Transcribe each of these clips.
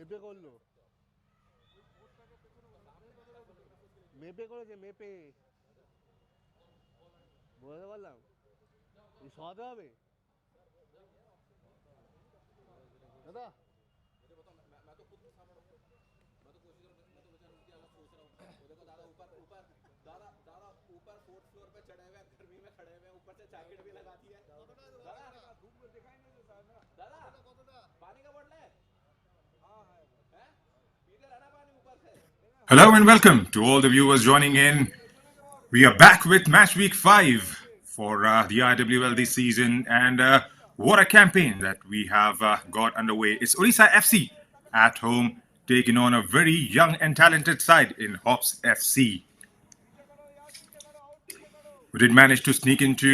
মেপে করলো, মেপে করেছে, মেপে বুঝতে পারলাম। সরাতে হবে দাদা। Hello and welcome to all the viewers joining in. We are back with match week 5 for the IWL this season, and what a campaign that we have got underway. It's Odisha FC at home taking on a very young and talented side in HOPS FC. We did manage to sneak into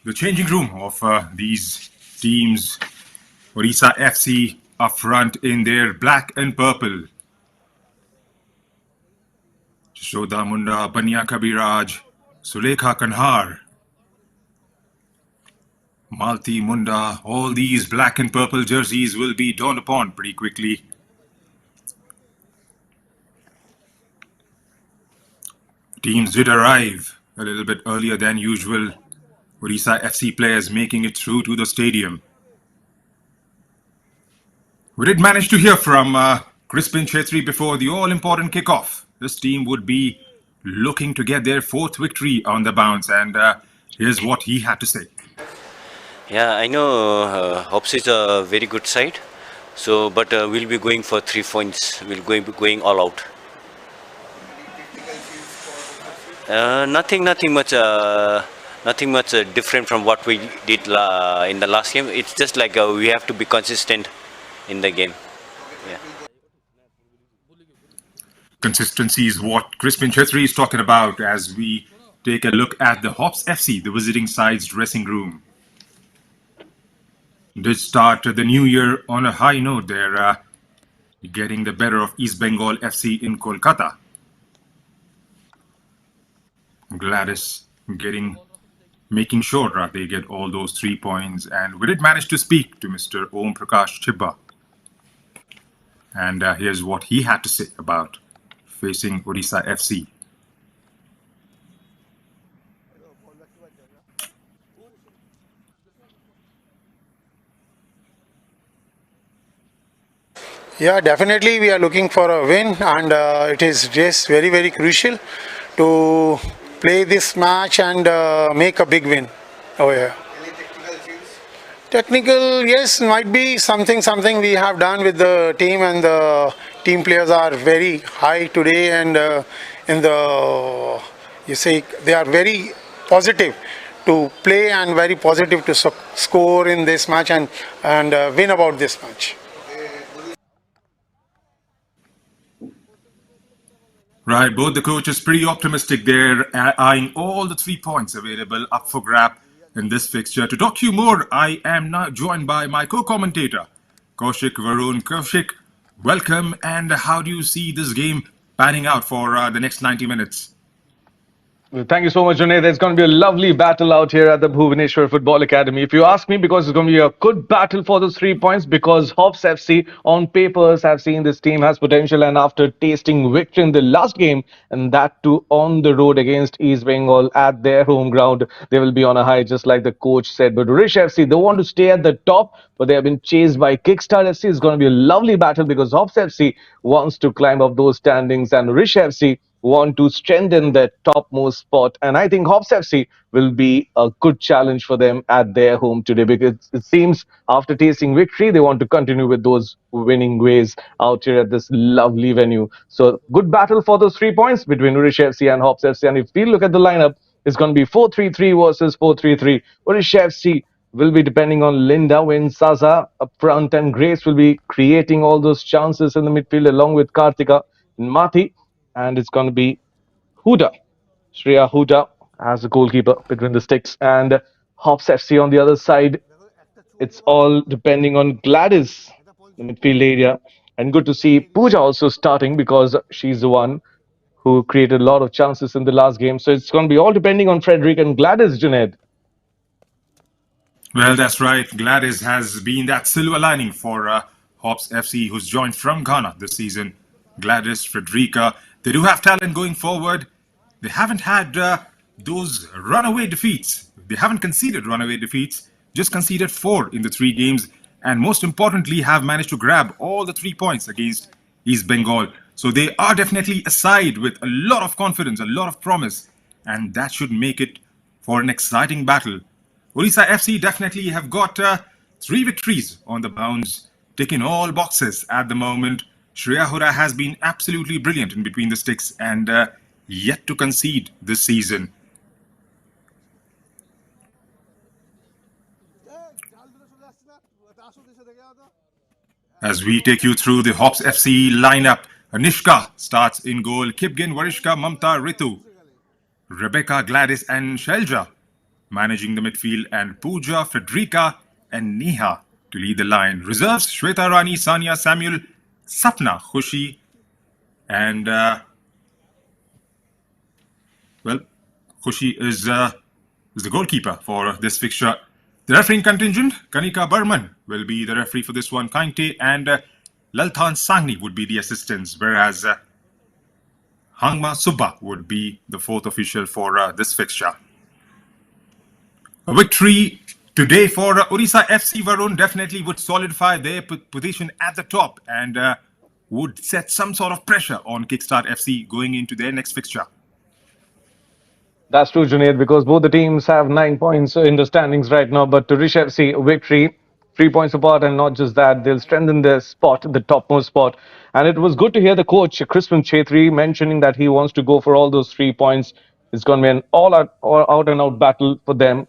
the changing room of these teams. Odisha FC up front in their black and purple. Shodha Munda, Banya Kabiraj, Sulekha Kanhar, Malti Munda, all these black and purple jerseys will be donned upon pretty quickly. Teams did arrive a little bit earlier than usual. Odisha FC players making it through to the stadium. We did manage to hear from Crispin Chetri before the all-important kickoff. This team would be looking to get their 4th victory on the bounce, and here's what he had to say. Yeah, I know HOPS is a very good side, so but we'll be going for 3 points. We'll be going all out. Nothing much different from what we did in the last game. It's just like we have to be consistent in the game. Yeah. Consistency is what Crispin Chetri is talking about as we take a look at the HOPS FC, the visiting side's dressing room. Did start the new year on a high note there, getting the better of East Bengal FC in Kolkata. Gladys making sure they get all those 3 points, and we did manage to speak to Mr. Om Prakash Chibba. And here's what he had to say about facing Odisha FC. Yeah, definitely we are looking for a win, and it is just very crucial to play this match and make a big win over here. Any technical issues? Technical, yes, might be something we have done with the team, and the team players are very high today, and they are very positive to play and very positive to score in this match and win about this match. Right, both the coaches pretty optimistic there, eyeing all the 3 points available up for grab in this fixture. To talk you more, I am now joined by my co-commentator, Kaushik Varun. Kaushik, welcome, and how do you see this game panning out for the next 90 minutes? Well, thank you so much, Junaid. There's going to be a lovely battle out here at the Bhubaneswar Football Academy. If you ask me, because it's going to be a good battle for those 3 points, because HOPS FC on papers have seen this team has potential, and after tasting victory in the last game, and that too on the road against East Bengal at their home ground, they will be on a high, just like the coach said. But Odisha FC, they want to stay at the top, but they have been chased by Kickstart FC. It's going to be a lovely battle because HOPS FC wants to climb up those standings, and Odisha FC want to strengthen their topmost spot. And I think HOPS FC will be a good challenge for them at their home today, because it seems after tasting victory, they want to continue with those winning ways out here at this lovely venue. So good battle for those 3 points between Odisha FC and HOPS FC. And if we look at the lineup, it's going to be 4-3-3 versus 4-3-3. Odisha FC will be depending on Linda when Saza up front, and Grace will be creating all those chances in the midfield along with Kartika and Mathi. And it's going to be Huda, Shreya Huda as the goalkeeper between the sticks, and HOPS FC on the other side. It's all depending on Gladys, the midfield area. And good to see Pooja also starting, because she's the one who created a lot of chances in the last game. So it's going to be all depending on Frederick and Gladys, Junaid. Well, that's right. Gladys has been that silver lining for Hops FC, who's joined from Ghana this season. Gladys, Frederica, they do have talent going forward. They haven't had those runaway defeats. They haven't conceded runaway defeats, just conceded 4 in the 3 games, and most importantly, have managed to grab all the 3 points against East Bengal. So they are definitely a side with a lot of confidence, a lot of promise, and that should make it for an exciting battle. Odisha FC definitely have got 3 victories on the bounce, ticking all boxes at the moment. Shreya Hura has been absolutely brilliant in between the sticks and yet to concede this season. As we take you through the Hops FC lineup, Anishka starts in goal, Kipgin, Varishka, Mamta, Ritu, Rebecca, Gladys and Shelja managing the midfield, and Pooja, Frederica and Neha to lead the line. Reserves, Shweta Rani, Sania, Samuel, Sapna, Khushi and Khushi is the goalkeeper for this fixture. The refereeing contingent, Kanika Burman will be the referee for this one. Kainte and Lalthan Sangni would be the assistants, whereas Hangma Subba would be the 4th official for this fixture. A victory today for Odisha FC Varun definitely would solidify their position at the top and would set some sort of pressure on Kickstart FC going into their next fixture. That's true, Junaid, because both the teams have 9 points in the standings right now. But Odisha FC victory, 3 points apart, and not just that, they'll strengthen their spot, the topmost spot. And it was good to hear the coach, Crispin Chetri, mentioning that he wants to go for all those 3 points. It's going to be an all out and out battle for them.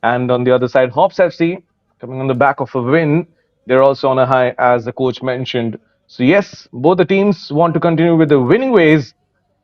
And on the other side, Hops FC coming on the back of a win. They're also on a high, as the coach mentioned. So yes, both the teams want to continue with the winning ways.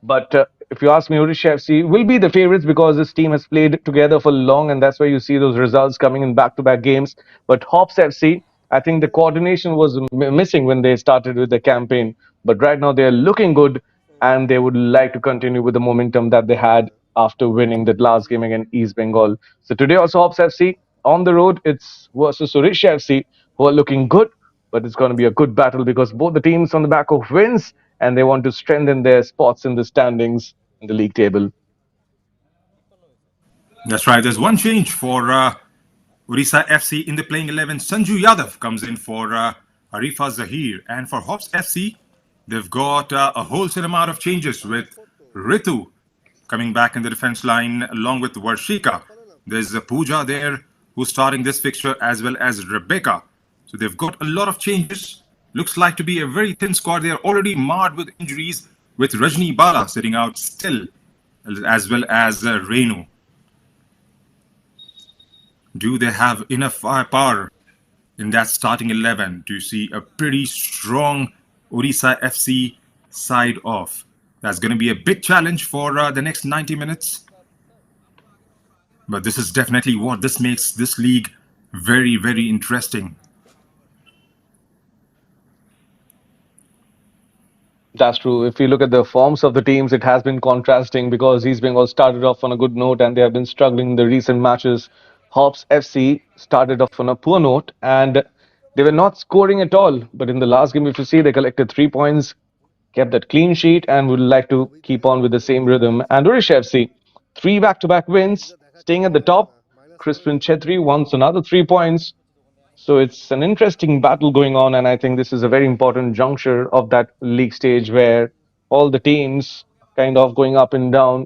But if you ask me, Odisha FC will be the favorites because this team has played together for long, and that's why you see those results coming in back-to-back games. But Hops FC, I think the coordination was missing when they started with the campaign. But right now they're looking good, and they would like to continue with the momentum that they had after winning that last game against East Bengal. So today also Hops FC on the road. It's versus Odisha FC, who are looking good, but it's going to be a good battle because both the teams on the back of wins, and they want to strengthen their spots in the standings in the league table. That's right. There's one change for Odisha FC in the playing 11. Sanju Yadav comes in for Arifa Zahir. And for Hops FC, they've got a wholesale amount of changes with Ritu coming back in the defense line along with Varshika. There's Pooja there who's starting this fixture, as well as Rebecca. So they've got a lot of changes. Looks like to be a very thin squad. They are already marred with injuries, with Rajni Bala sitting out still, as well as Renu. Do they have enough firepower in that starting 11 to see a pretty strong Odisha FC side off? That's going to be a big challenge for the next 90 minutes. But this is definitely what this makes this league very, very interesting. That's true. If you look at the forms of the teams, it has been contrasting because East Bengal started off on a good note and they have been struggling in the recent matches. Hops FC started off on a poor note and they were not scoring at all. But in the last game, if you see, they collected 3 points, kept that clean sheet, and would like to keep on with the same rhythm. And Odisha FC, 3 back-to-back wins, staying at the top. Crispin Chetri wants another 3 points. So it's an interesting battle going on, and I think this is a very important juncture of that league stage where all the teams kind of going up and down.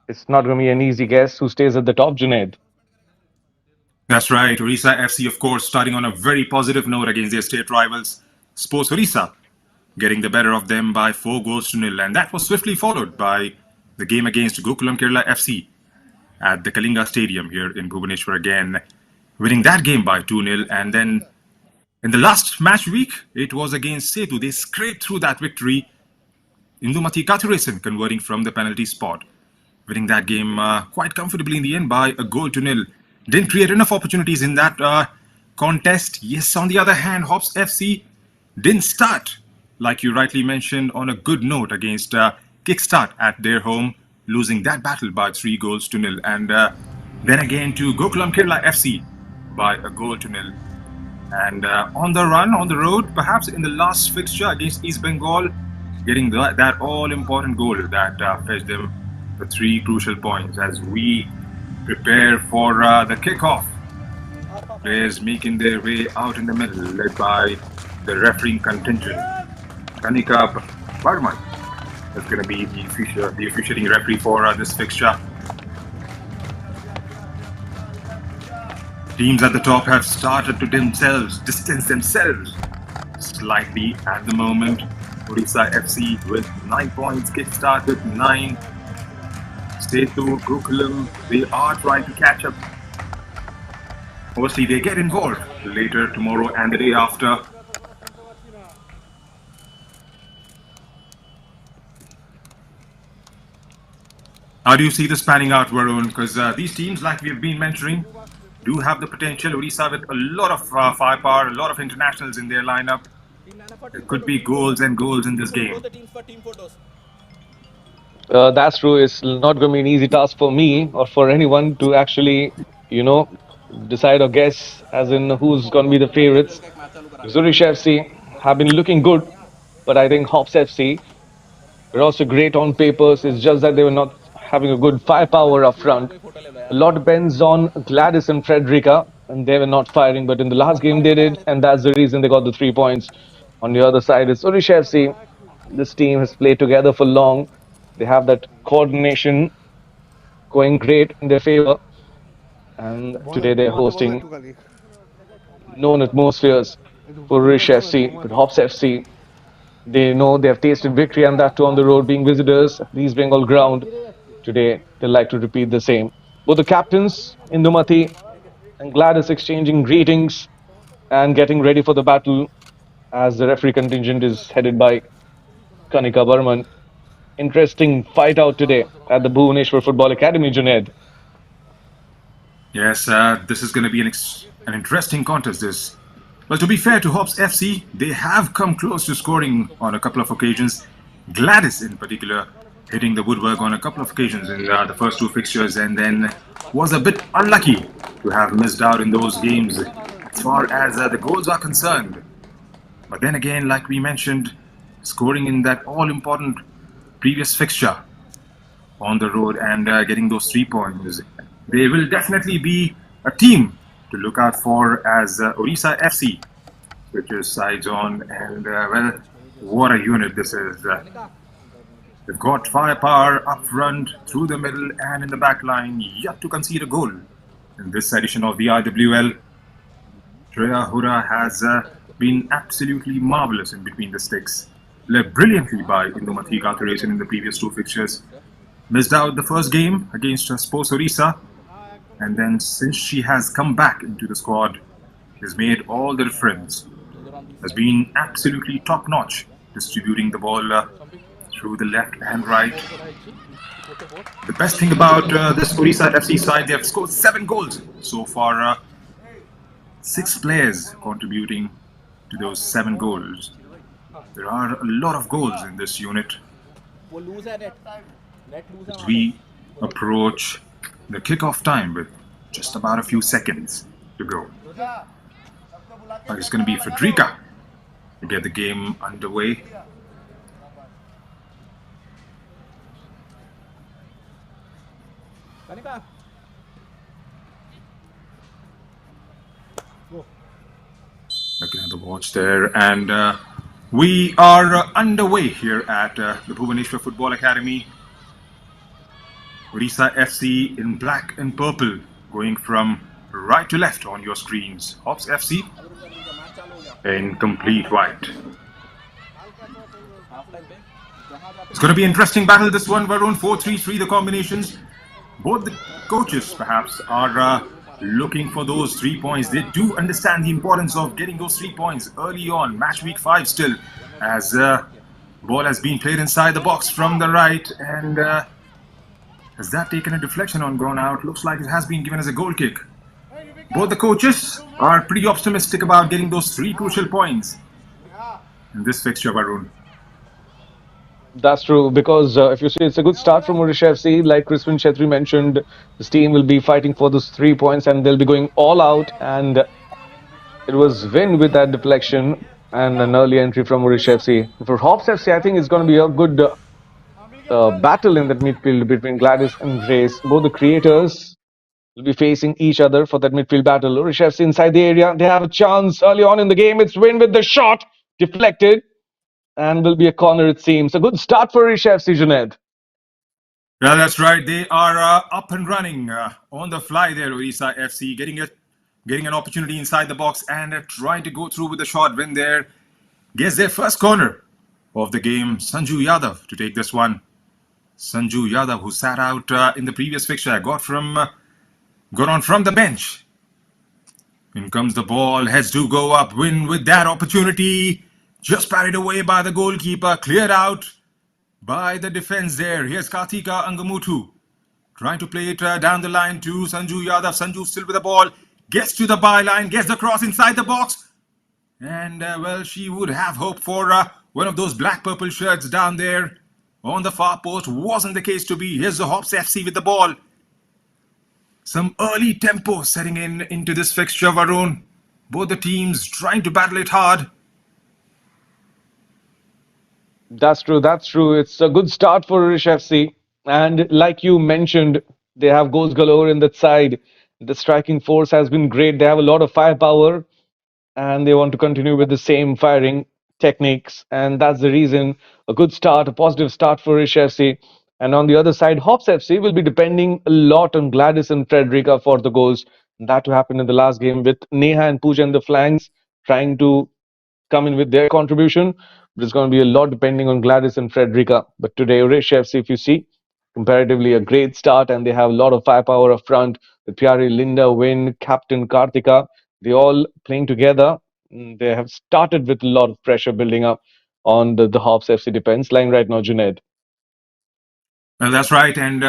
It's not going to be an easy guess who stays at the top, Junaid. That's right. Odisha FC, of course, starting on a very positive note against their state rivals, Sports Odisha, getting the better of them by 4-0, and that was swiftly followed by the game against Gokulam Kerala FC at the Kalinga Stadium here in Bhubaneswar again, winning that game by 2-0. And then in the last match week, it was against Setu. They scraped through that victory. Indumati Kathuresan converting from the penalty spot, winning that game quite comfortably in the end by 1-0. Didn't create enough opportunities in that contest. Yes, on the other hand, Hops FC didn't start, like you rightly mentioned, on a good note against Kickstart at their home, losing that battle by 3-0. And then again to Gokulam Kerala FC by 1-0. And on the run, on the road, perhaps in the last fixture against East Bengal, getting that all-important goal that fetched them the 3 crucial points as we prepare for the kickoff. Players making their way out in the middle, led by the refereeing contingent. Kanika Barman is going to be the officiating referee for this fixture. Teams at the top have started to distance themselves slightly at the moment. Odisha FC with 9 points, kick-start with 9. Setu, Gokulam, they are trying to catch up. Obviously, they get involved later tomorrow and the day after. How do you see this panning out, Varun? Because these teams, like we've been mentioning, do have the potential. Odisha with a lot of firepower, a lot of internationals in their lineup. There could be goals and goals in this game. That's true. It's not going to be an easy task for me or for anyone to actually, decide or guess as in who's going to be the favorites. Zurich FC have been looking good, but I think HOPS FC were also great on papers. It's just that they were not having a good firepower up front. A lot depends on Gladys and Frederica, and they were not firing, but in the last game they did, and that's the reason they got the 3 points. On the other side, it's Odisha FC. This team has played together for long. They have that coordination going great in their favor. And today they're hosting known atmospheres for Odisha FC, but HOPS FC, they know they have tasted victory and that too on the road being visitors at the East Bengal ground. Today, they like to repeat the same. Both the captains, Indumati and Gladys, exchanging greetings and getting ready for the battle as the referee contingent is headed by Kanika Burman. Interesting fight out today at the Bhubaneswar Football Academy, Junaid. Yes, this is going to be an interesting contest, this. Well, to be fair to HOPS FC, they have come close to scoring on a couple of occasions. Gladys, in particular, hitting the woodwork on a couple of occasions in the first 2 fixtures, and then was a bit unlucky to have missed out in those games as far as the goals are concerned. But then again, like we mentioned, scoring in that all-important previous fixture on the road and getting those 3 points, they will definitely be a team to look out for as Odisha FC switches sides on, and well, what a unit this is. They've got firepower up front, through the middle and in the back line, yet to concede a goal. In this edition of the IWL, Shreya Hura has been absolutely marvellous in between the sticks. Led brilliantly by Indumati Gatharesan in the previous 2 fixtures. Missed out the first game against Sports Odisha, and then since she has come back into the squad, has made all the difference. Has been absolutely top-notch, distributing the ball through the left and right. The best thing about this Odisha FC side, they have scored 7 goals so far. 6 players contributing to those 7 goals. There are a lot of goals in this unit. As we approach the kickoff time with just about a few seconds to go. It's going to be Frederica to get the game underway. Looking at the watch there, and we are underway here at the Bhubaneswar Football Academy. Odisha FC in black and purple, going from right to left on your screens. HOPS FC in complete white. It's going to be an interesting battle, this one, Varun. 4-3-3, the combinations. Both the coaches, perhaps, are looking for those 3 points. They do understand the importance of getting those 3 points early on, match week 5 still, as ball has been played inside the box from the right, and has that taken a deflection on gone out? Looks like it has been given as a goal kick. Both the coaches are pretty optimistic about getting those 3 crucial points in this fixture, Varun. That's true, because if you see, it's a good start from Odisha FC. Like Crispin Chetri mentioned, this team will be fighting for those 3 points and they'll be going all out. And It was Win with that deflection and an early entry from Odisha FC. For Hops FC, I think it's going to be a good battle in that midfield between Gladys and Grace. Both the creators will be facing each other for that midfield battle. Odisha FC inside the area. They have a chance early on in the game. It's Win with the shot, deflected, and will be a corner, it seems. A good start for Odisha FC, Junaid. Yeah, that's right. They are up and running on the fly there, Odisha FC, getting an opportunity inside the box and trying to go through with the shot. When there gets their first corner of the game, Sanju Yadav to take this one. Sanju Yadav, who sat out in the previous fixture, got on from the bench. In comes the ball, heads do go up. Win with that opportunity, just parried away by the goalkeeper, cleared out by the defense there. Here's Kartika Angamutu trying to play it down the line to Sanju Yadav. Sanju still with the ball, gets to the byline, gets the cross inside the box. And well, she would have hope for one of those black-purple shirts down there on the far post. Wasn't the case to be. Here's the Hops FC with the ball. Some early tempo setting into this fixture, Varun. Both the teams trying to battle it hard. That's true. That's true. It's a good start for Odisha FC. And like you mentioned, they have goals galore in that side. The striking force has been great. They have a lot of firepower and they want to continue with the same firing techniques. And that's the reason a good start, a positive start for Odisha FC. And on the other side, Hops FC will be depending a lot on Gladys and Frederica for the goals. That happened in the last game with Neha and Pooja in the flanks trying to come in with their contribution. But it's going to be a lot depending on Gladys and Frederica. But today, Odisha FC, if you see, comparatively a great start and they have a lot of firepower up front. With Pyari, Linda, Win, Captain Kartika, they all playing together. They have started with a lot of pressure building up on the Hops FC defense line right now, Junaid. Well, that's right. And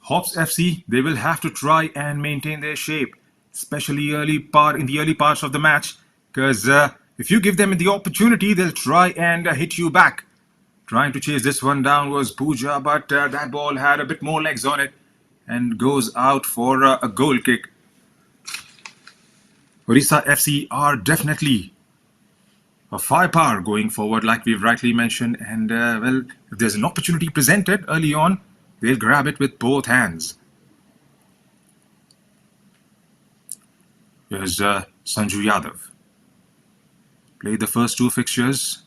Hops FC, they will have to try and maintain their shape, especially in the early parts of the match. Because if you give them the opportunity, they'll try and hit you back. Trying to chase this one down was Pooja, but that ball had a bit more legs on it and goes out for a goal kick. Odisha FC are definitely a firepower going forward, like we've rightly mentioned. And well, if there's an opportunity presented early on, they'll grab it with both hands. Here's Sanju Yadav. Played the first two fixtures.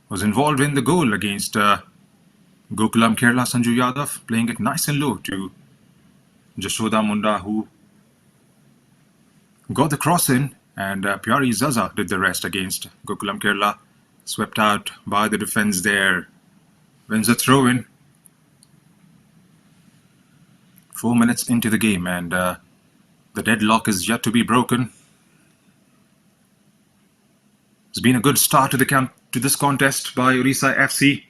Was involved in the goal against Gokulam Kerala. Sanju Yadav playing it nice and low to Jashoda Munda, who got the cross in, and Pyari Zaza did the rest against Gokulam Kerala. Swept out by the defense there. Wins a throw in. 4 minutes into the game, and the deadlock is yet to be broken. It's been a good start to this contest by Odisha FC.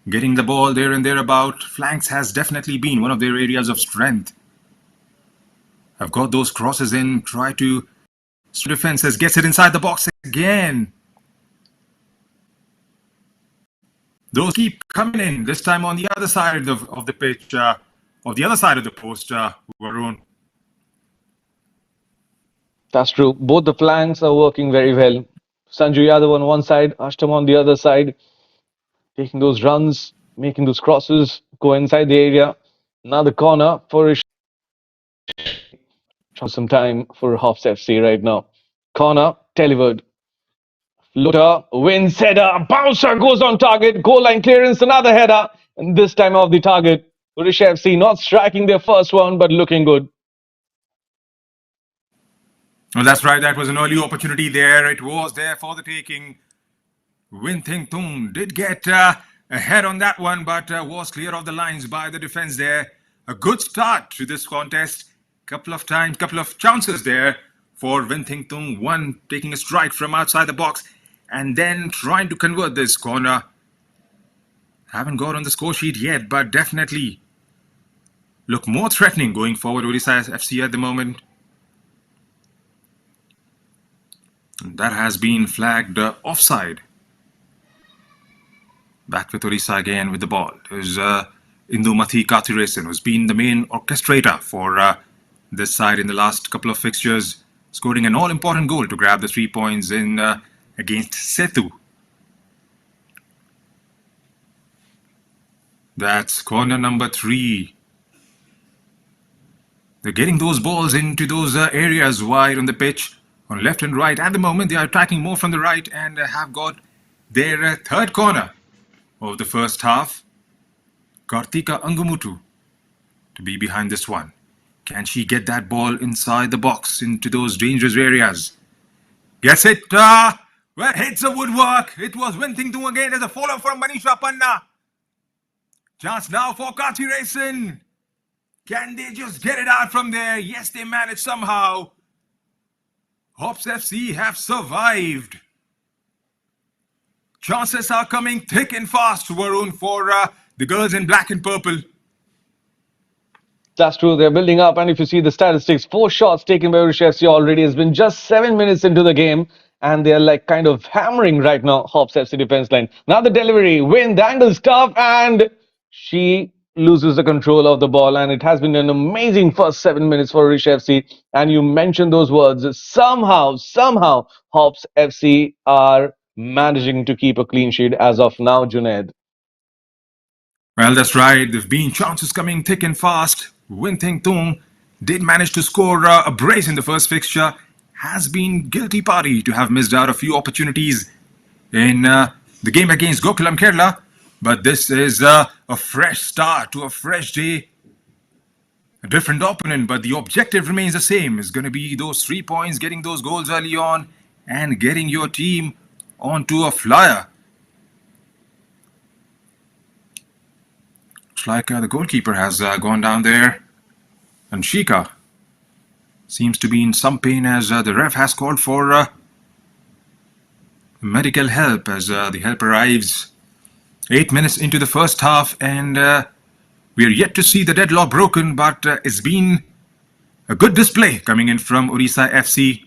Getting the ball there and thereabout. Flanks has definitely been one of their areas of strength. Have got those crosses in. Try to defenses. Gets it inside the box again. Those keep coming in. This time on the other side of the pitch. Of the other side of the post, Varun. That's true. Both the flanks are working very well. Sanju Yadav on one side, Ashtam on the other side, taking those runs, making those crosses, go inside the area. Now the corner for some time for Hops FC right now. Corner delivered. Floater, wins header, bouncer goes on target, goal line clearance, another header, and this time off the target. Odisha FC not striking their first one, but looking good. Well, that's right. That was an early opportunity there. It was there for the taking. Win Thing Tung did get ahead on that one, but was clear of the lines by the defense there. A good start to this contest. Couple of chances there for Win Thing Tung. One taking a strike from outside the box and then trying to convert this corner. Haven't got on the score sheet yet, but definitely look more threatening going forward, Odisha FC at the moment. That has been flagged offside. Back with Odisha again with the ball. There's Indumati Kathiresan, who's been the main orchestrator for this side in the last couple of fixtures. scoring an all-important goal to grab the 3 points in against Setu. That's corner number 3. They're getting those balls into those areas wide on the pitch, on left and right. At the moment, they are attacking more from the right and have got their third corner of the first half. Kartika Angumutu to be behind this one. Can she get that ball inside the box into those dangerous areas? Gets it. Well, hits the woodwork. It was Winthington again. There's a follow from Manisha Panna. Chance now for Kati Racing. Can they just get it out from there? Yes, they managed somehow. HOPS FC have survived. Chances are coming thick and fast, Varun, for the girls in black and purple. That's true. They're building up. And if you see the statistics, 4 shots taken by Odisha FC already. Has been just 7 minutes into the game. And they're like kind of hammering right now, HOPS FC defense line. Now the delivery. Win. The angle's tough. And she loses the control of the ball. And it has been an amazing first 7 minutes for Odisha FC. And you mentioned those words. Somehow, HOPS FC are managing to keep a clean sheet as of now, Junaid. Well, that's right. There've been chances coming thick and fast. Winthington did manage to score a brace in the first fixture. Has been guilty party to have missed out a few opportunities in the game against Gokulam Kerala. But this is a fresh start to a fresh day. A different opponent, but the objective remains the same. It's going to be those 3 points, getting those goals early on and getting your team onto a flyer. Looks like the goalkeeper has gone down there. And Shika seems to be in some pain as the ref has called for medical help as the help arrives. 8 minutes into the first half and we are yet to see the deadlock broken, but it's been a good display coming in from Odisha FC.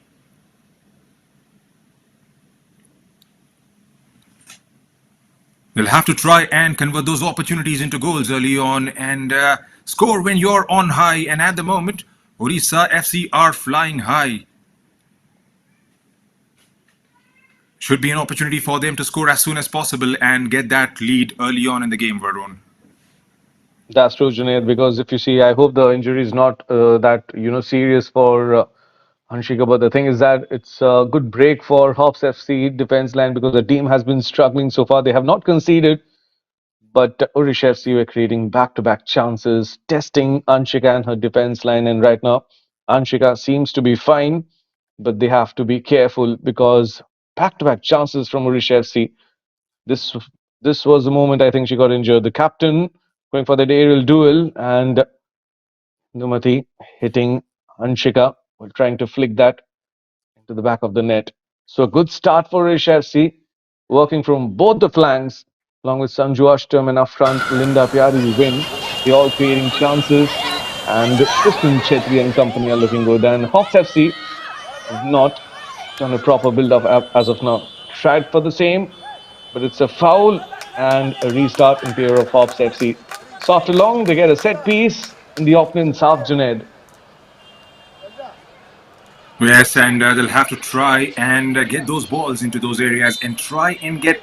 They'll have to try and convert those opportunities into goals early on and score when you're on high. And at the moment, Odisha FC are flying high. Should be an opportunity for them to score as soon as possible and get that lead early on in the game, Varun. That's true, Junaid, because if you see, I hope the injury is not that, serious for Anshika, but the thing is that it's a good break for HOPS FC defense line because the team has been struggling so far. They have not conceded, but Odisha FC were creating back-to-back chances, testing Anshika and her defense line. And right now, Anshika seems to be fine, but they have to be careful because back-to-back chances from Odisha FC. This was the moment I think she got injured. The captain going for the aerial duel and Numati hitting Anshika while trying to flick that into the back of the net. So a good start for Odisha FC, working from both the flanks, along with Sanju Ashtam and up front Linda Pyari win. They're all creating chances and Kristen Chetri and company are looking good. And HOPS FC has not done a proper build-up as of now. Tried for the same, but it's a foul and a restart in favor of HOPS FC. So after long, they get a set piece in the opponent's half, Junaid. Yes, and they'll have to try and get those balls into those areas and try and get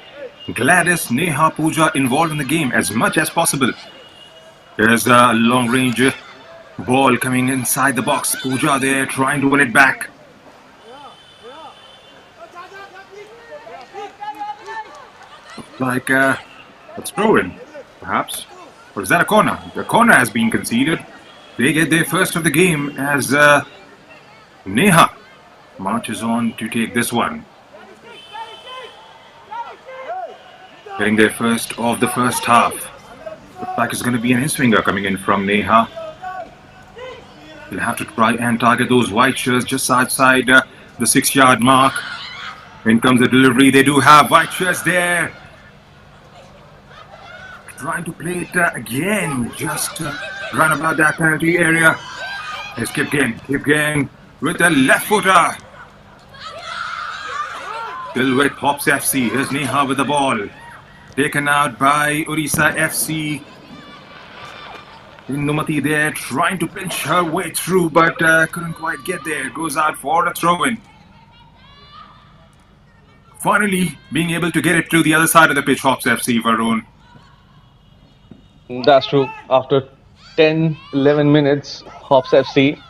Gladys, Neha, Pooja involved in the game as much as possible. There's a long-range ball coming inside the box. Pooja there trying to win it back. Like a throw-in, perhaps. Or is that a corner? The corner has been conceded. They get their first of the game as Neha marches on to take this one. Getting their first of the first half. Looks like it's going to be an in-swinger coming in from Neha. They'll have to try and target those white shirts just outside the 6-yard mark. In comes the delivery. They do have white shirts there. Trying to play it again, just run about that penalty area. Let's keep going with the left footer. Still with HOPS FC. Here's Neha with the ball. Taken out by Odisha FC. Numati there trying to pinch her way through, but couldn't quite get there. Goes out for a throw-in. Finally, being able to get it to the other side of the pitch, Hops FC, Varun. That's true. After 10, 11 minutes, Hops FC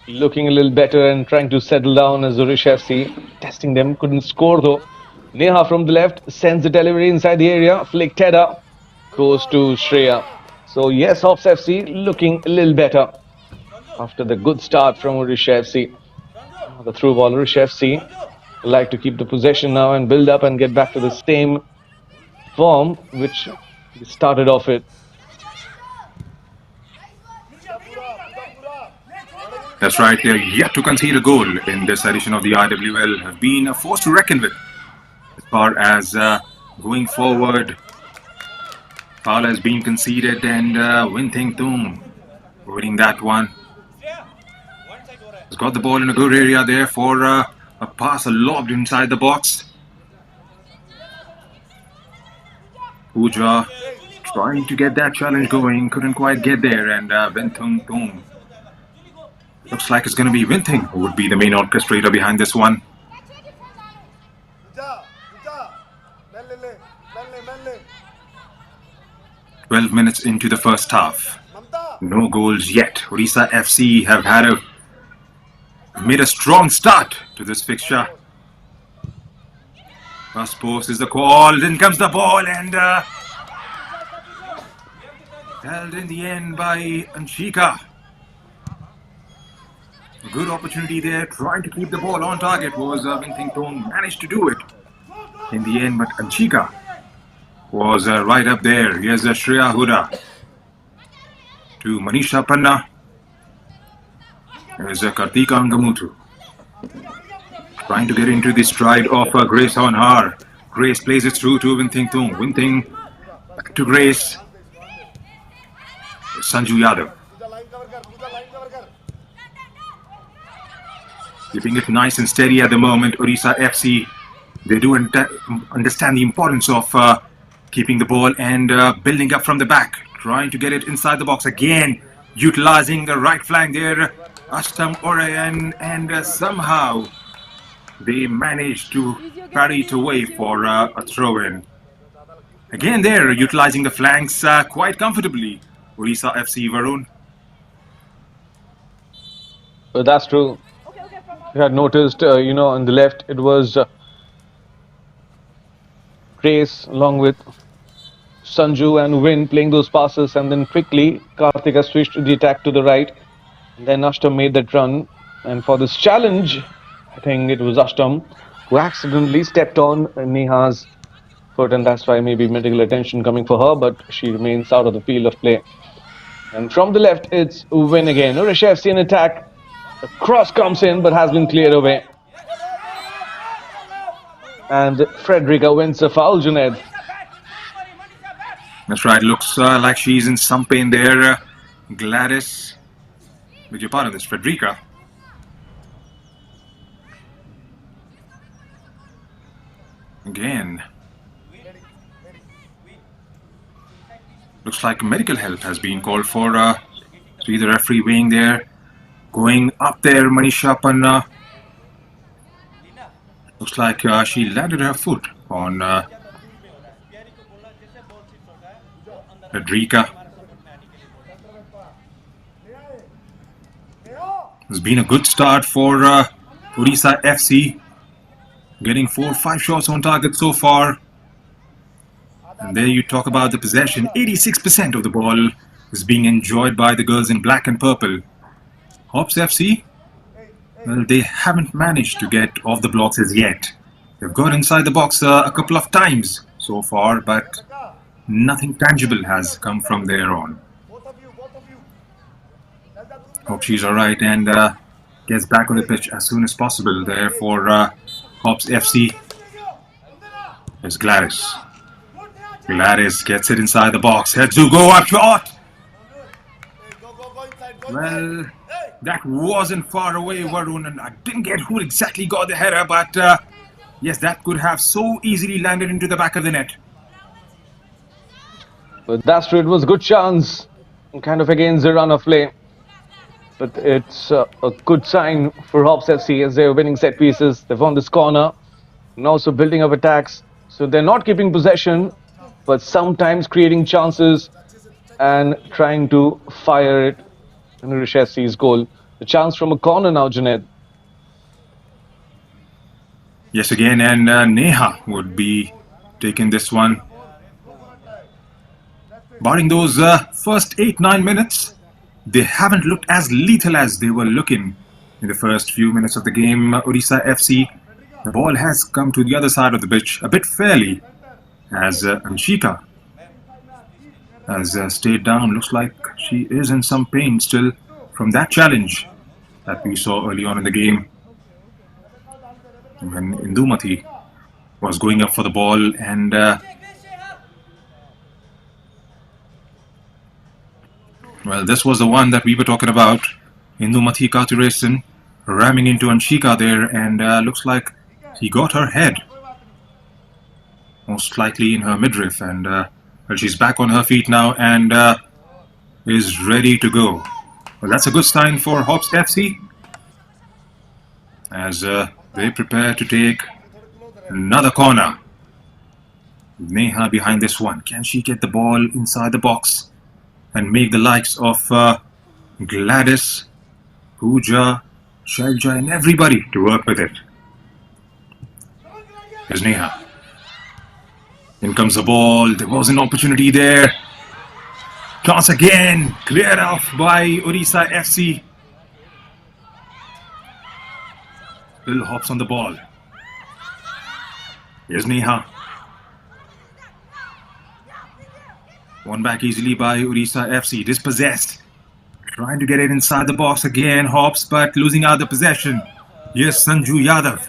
looking a little better and trying to settle down as Odisha FC. Testing them, couldn't score though. Neha from the left sends the delivery inside the area. Flicked header goes to Shreya. So yes, Hops FC looking a little better after the good start from Odisha FC. The through ball, Odisha FC like to keep the possession now and build up and get back to the same form which we started off with. That's right, they're yet to concede a goal in this edition of the IWL. Have been a force to reckon with as far as going forward. Foul has been conceded and Winting Thum winning that one. Has got the ball in a good area there for a pass lobbed inside the box. Pooja trying to get that challenge going, couldn't quite get there, and Winting Thum. Looks like it's going to be Winting who would be the main orchestrator behind this one. 12 minutes into the first half. No goals yet. Odisha FC have made a strong start to this fixture. First post is the call, then comes the ball and held in the end by Anshika. A good opportunity there, trying to keep the ball on target was Winting Thum, managed to do it in the end, but Anshika was right up there. Here's Shreya Huda to Manisha Panna. There's Kartika Angamutu trying to get into the stride of Grace on her. Grace plays it through to Winting Thum. Winting back to Grace. Sanju Yadav keeping it nice and steady at the moment. Odisha FC, they do understand the importance of keeping the ball and building up from the back, trying to get it inside the box again, utilizing the right flank there, Ashtam Orayan, and somehow they managed to parry it away for a throw-in. Again there, utilizing the flanks quite comfortably, Odisha FC, Varun. Well, that's true. You had noticed, on the left, it was Grace along with Sanju and Win playing those passes, and then quickly Karthika switched to the attack to the right. And then Ashtam made that run, and for this challenge, I think it was Ashtam who accidentally stepped on Neha's foot, and that's why maybe medical attention coming for her, but she remains out of the field of play. And from the left, it's Win again. Odisha FC in attack. The cross comes in but has been cleared away. And Frederica wins a foul, Junaid. That's right, looks like she's in some pain there. Gladys, with your part of this, Frederica. Again. Looks like medical help has been called for. See the referee weighing there. Going up there, Manisha Panna. Looks like she landed her foot on Frederica. It's been a good start for Odisha FC. Getting 4 or 5 shots on target so far. And there you talk about the possession. 86% of the ball is being enjoyed by the girls in black and purple. Hops FC, well, they haven't managed to get off the blocks as yet. They've got inside the box a couple of times so far, but nothing tangible has come from there on. Hope she's alright and gets back on the pitch as soon as possible there for Hops FC. There's Gladys. Gladys gets it inside the box. Heads to go up shot. Well, that wasn't far away, Varun, and I didn't get who exactly got the header, but yes, that could have so easily landed into the back of the net. But that's true, it was a good chance kind of against the run of play. But it's a good sign for Hops FC as they're winning set pieces. They've won this corner and also building up attacks. So they're not keeping possession, but sometimes creating chances and trying to fire it in Irish FC's goal. The chance from a corner now, Junaid. Yes, again, and Neha would be taking this one. Barring those first 8-9 minutes, they haven't looked as lethal as they were looking in the first few minutes of the game. Odisha FC, the ball has come to the other side of the pitch a bit fairly as Anshika has stayed down. Looks like she is in some pain still from that challenge that we saw early on in the game when Indumati was going up for the ball and well, this was the one that we were talking about. Indumati Katurasan ramming into Anshika there, and looks like he got her head most likely in her midriff, and well, she's back on her feet now and is ready to go. Well, that's a good sign for Hops FC as they prepare to take another corner. Neha behind this one. Can she get the ball inside the box and make the likes of Gladys, Pooja, Shailja and everybody to work with it? Here's Neha. In comes the ball. There was an opportunity there. Chance again. Cleared off by Odisha FC. Still Hops on the ball. Here's Neha. Won back easily by Odisha FC. Dispossessed. Trying to get it inside the box again. Hops, but losing out the possession. Yes, Sanju Yadav.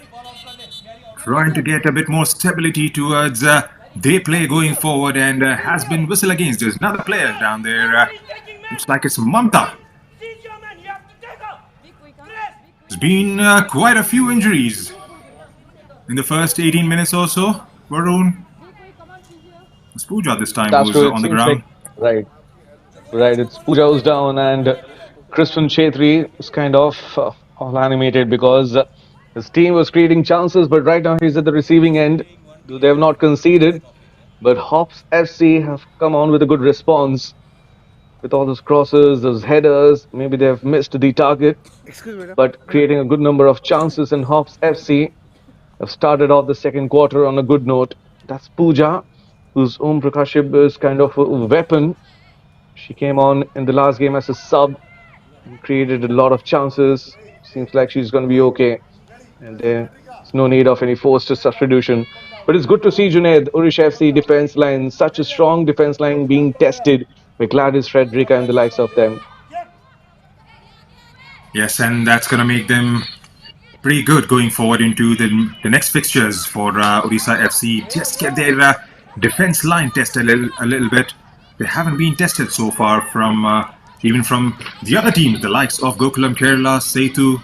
Trying to get a bit more stability towards their play going forward, and has been whistle against. There's another player down there. Looks like it's Mamta. There's been quite a few injuries in the first 18 minutes or so. Varun. It's Pooja this time who's on the ground. Like, right. It's Pooja who's down, and Crispin Chetri is kind of all animated because his team was creating chances, but right now he's at the receiving end. They have not conceded, but Hops FC have come on with a good response with all those crosses, those headers. Maybe they have missed the target, but creating a good number of chances, and Hops FC have started off the second quarter on a good note. That's Pooja, whose Om Prakashib is kind of a weapon. She came on in the last game as a sub and created a lot of chances. Seems like she's going to be okay, and there's no need of any forced substitution. But it's good to see, Junaid, Odisha FC defense line, such a strong defense line being tested by Gladys, Frederica and the likes of them. Yes, and that's going to make them pretty good going forward into the next fixtures for Odisha FC. Just get their defense line tested a little bit. They haven't been tested so far from even from the other teams, the likes of Gokulam Kerala, Setu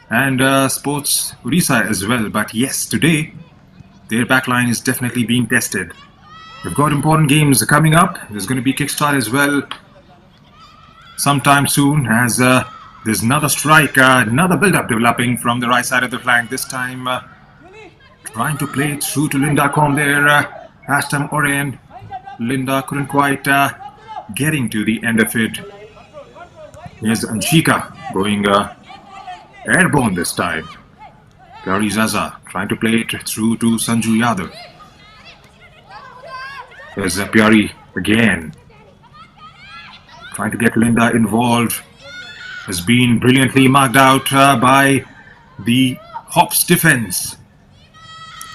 and Sports Odisha as well. But yes, today their backline is definitely being tested. We've got important games coming up. There's going to be Kickstart as well sometime soon, as there's another strike, another build-up developing from the right side of the flank. This time trying to play it through to Linda Combe there. Ashtam Oren. Linda couldn't quite getting to the end of it. Here's Anshika going airborne this time. Pyari Zaza trying to play it through to Sanju Yadav. There's Pyari again. Trying to get Linda involved. Has been brilliantly marked out by the Hops defense.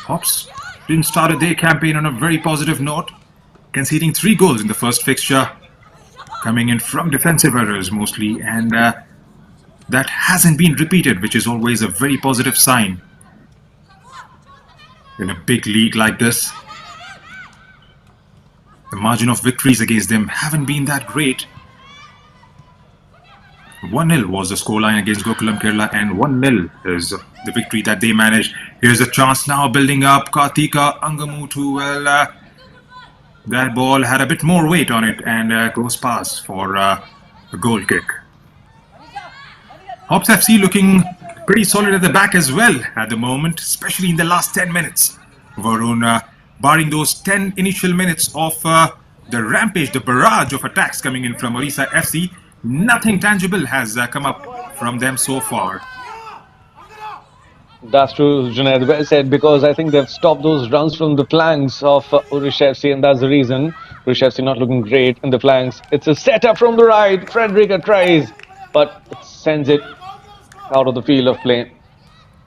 Hops didn't start their campaign on a very positive note, conceding 3 goals in the first fixture, coming in from defensive errors mostly, and that hasn't been repeated, which is always a very positive sign in a big league like this. The margin of victories against them haven't been that great. 1-0 was the scoreline against Gokulam Kerala, and 1-0 is the victory that they managed. Here's a chance now building up. Kartika Angamu to that ball had a bit more weight on it and goes past for a goal kick. HOPS FC looking pretty solid at the back as well at the moment, especially in the last 10 minutes. Varun, barring those 10 initial minutes of the rampage, the barrage of attacks coming in from Odisha FC, nothing tangible has come up from them so far. That's true, Junaid. Well said, because I think they've stopped those runs from the flanks of Odisha FC, and that's the reason Odisha FC not looking great in the flanks. It's a setup from the right. Frederica tries, but it sends it out of the field of play.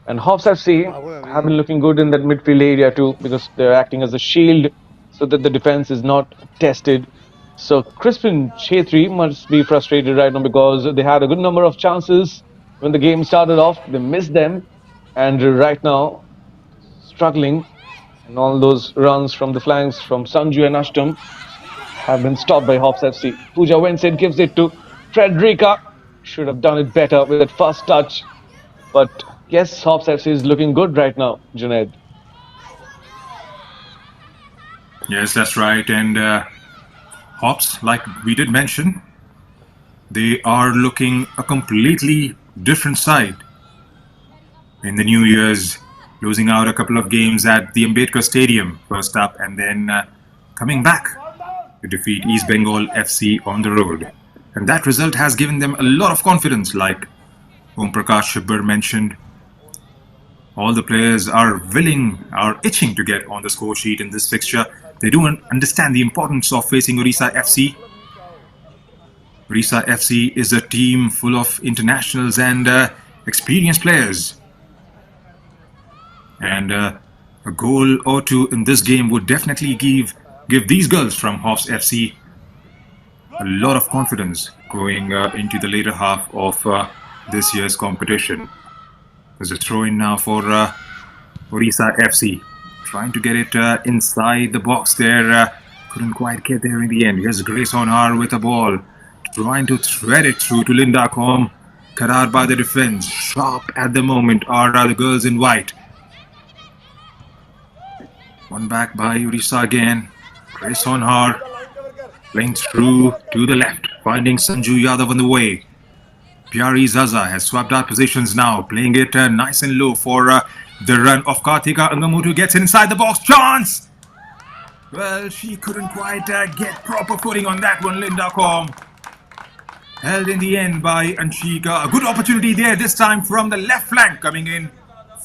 And HOPS FC have been looking good in that midfield area too, because they're acting as a shield so that the defense is not tested. So Crispin Chetri must be frustrated right now because they had a good number of chances when the game started off. They missed them. And right now, struggling, and all those runs from the flanks from Sanju and Ashtam have been stopped by HOPS FC. Pooja Wensit gives it to Frederica. Should have done it better with that first touch. But yes, HOPS FC is looking good right now, Junaid. Yes, that's right. And HOPS, like we did mention, they are looking a completely different side. In the New Year's, losing out a couple of games at the Ambedkar Stadium first up, and then coming back to defeat East Bengal FC on the road. And that result has given them a lot of confidence, like Om Prakash Shibbar mentioned. All the players are itching to get on the score sheet in this fixture. They do understand the importance of facing Odisha FC. Odisha FC is a team full of internationals and experienced players. And a goal or two in this game would definitely give these girls from HOPS FC a lot of confidence going into the later half of this year's competition. There's a throw-in now for Odisha FC. Trying to get it inside the box there. Couldn't quite get there in the end. Here's Grace on her with a ball. Trying to thread it through to Linda Com. Cut out by the defense. Sharp at the moment are the girls in white. One back by Odisha again. Grace on her. Playing through to the left. Finding Sanju Yadav on the way. Pyari Zaza has swapped out positions now. Playing it nice and low for the run of Karthika Angamutu. Gets inside the box. Chance! Well, she couldn't quite get proper footing on that one, Linda Com. Held in the end by Anshika. A good opportunity there this time from the left flank coming in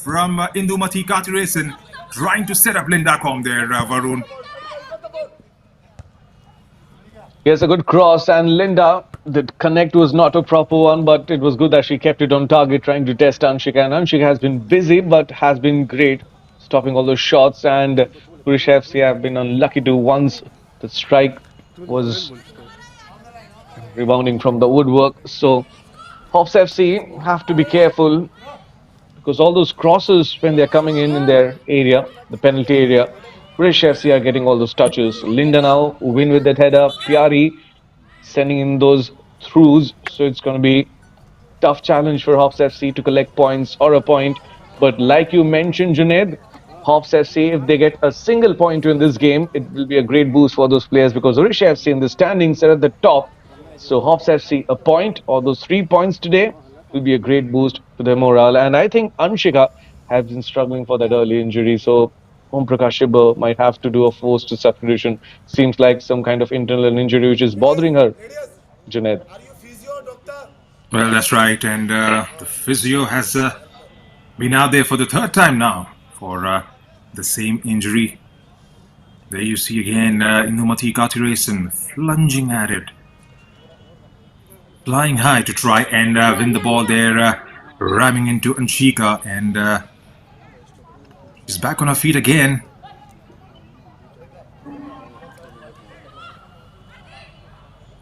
from Indumati Kathiresan. Trying to set up Linda Com there, Varun. Here's a good cross, and Linda, the connect was not a proper one, but it was good that she kept it on target, trying to test Anshika. And Anshika has been busy, but has been great, stopping all those shots. And Odisha FC have been unlucky to once the strike was rebounding from the woodwork. So HOPS FC have to be careful, because all those crosses when they're coming in their area, the penalty area, British FC are getting all those touches. Linda now win with that header. Pyari sending in those throughs. So it's going to be tough challenge for HOPS FC to collect points or a point. But like you mentioned, Junaid, HOPS FC, if they get a single point in this game, it will be a great boost for those players, because Odisha FC in the standings are at the top. So HOPS FC a point or those 3 points today will be a great boost to their morale. And I think Anshika has been struggling for that early injury. So Om Prakash Shibbar might have to do a forced substitution. Seems like some kind of internal injury which is bothering her, Junaid. Well, that's right. And the physio has been out there for the third time now for the same injury. There you see again Indumati Kathiresan plunging at it. Flying high to try and win the ball there, ramming into Anshika, and she's back on her feet again.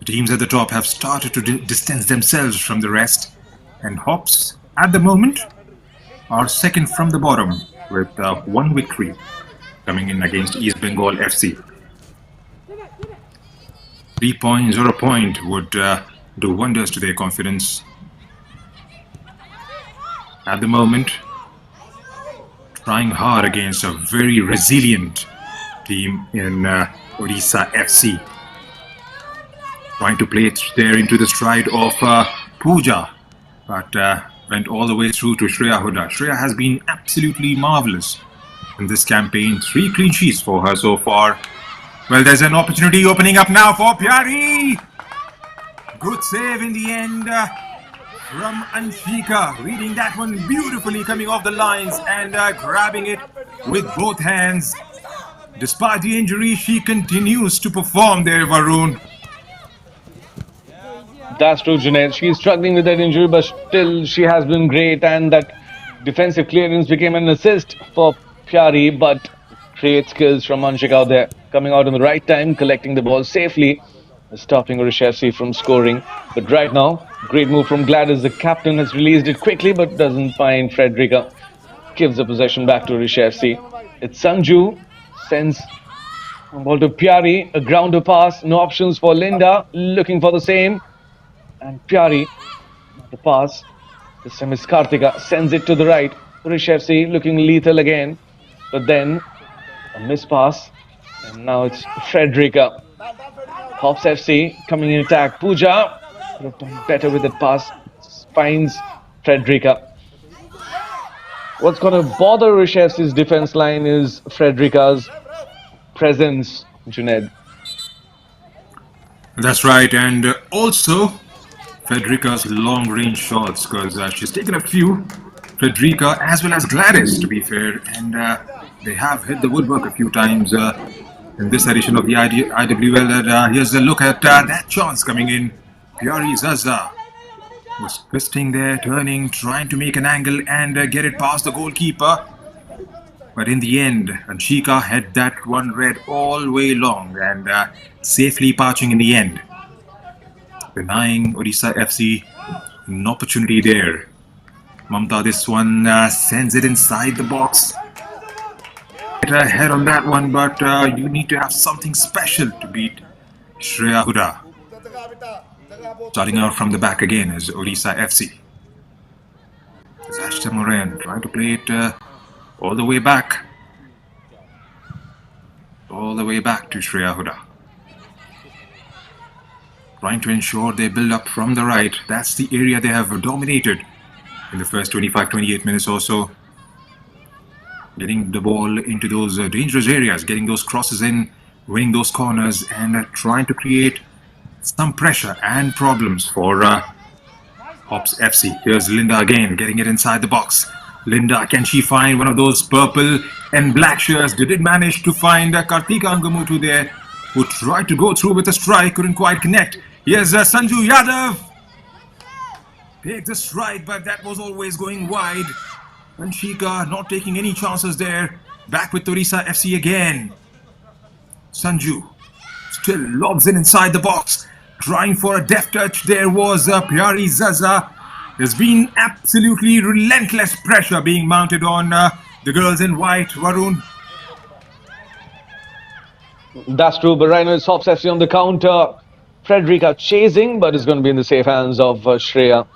The teams at the top have started to distance themselves from the rest, and HOPS at the moment are second from the bottom with one victory coming in against East Bengal FC. 3 points or a point would do wonders to their confidence. At the moment, trying hard against a very resilient team in Odisha FC. Trying to play it there into the stride of Pooja, but went all the way through to Shreya Huda. Shreya has been absolutely marvellous in this campaign. 3 clean sheets for her so far. Well, there's an opportunity opening up now for Pyari. Good save in the end from Anshika. Reading that one beautifully, coming off the lines and grabbing it with both hands. Despite the injury, she continues to perform there, Varun. That's true, Junaid. She's struggling with that injury, but still she has been great. And that defensive clearance became an assist for Pyari, but great skills from Anshika out there. Coming out in the right time, collecting the ball safely, stopping Odisha FC from scoring. But right now, great move from Gladys. The captain has released it quickly, but doesn't find Frederica. Gives the possession back to Odisha FC. It's Sanju. Sends the ball to Pyari. A grounder pass. No options for Linda. Looking for the same. And Pyari, the pass. This time is Kartika. Sends it to the right. Odisha FC looking lethal again. But then a miss pass. And now it's Frederica. HOPS FC coming in attack. Pooja could have done better with that pass. Finds Frederica. What's going to bother Odisha FC's defense line is Frederica's presence, Junaid. That's right, and also Frederica's long-range shots, because she's taken a few. Frederica as well as Gladys, to be fair, and they have hit the woodwork a few times in this edition of the IWL. Here's a look at that chance coming in. Pyari Zaza was twisting there, turning, trying to make an angle and get it past the goalkeeper. But in the end, Anshika had that one read all the way long and safely parching in the end. Denying Odisha FC an opportunity there. Mamta, this one sends it inside the box. Get ahead on that one, but you need to have something special to beat Shreya Huda. Starting out from the back again is Odisha FC. It's Ashta Moran trying to play it all the way back. All the way back to Shreya Huda. Trying to ensure they build up from the right. That's the area they have dominated in the first 25-28 minutes or so. Getting the ball into those dangerous areas, getting those crosses in, winning those corners, and trying to create some pressure and problems for HOPS FC. Here's Linda again, getting it inside the box. Linda, can she find one of those purple and black shirts? Did it manage to find Kartika Angamutu there, who tried to go through with a strike, couldn't quite connect. Here's Sanju Yadav. Take the strike, but that was always going wide. Anshika not taking any chances there. Back with Odisha FC again. Sanju still lobs it inside the box. Trying for a deft touch. There was Pyari Zaza. There's been absolutely relentless pressure being mounted on the girls in white. Varun. That's true, but right now it's HOPS FC on the counter. Frederica chasing, but it's going to be in the safe hands of Shreya.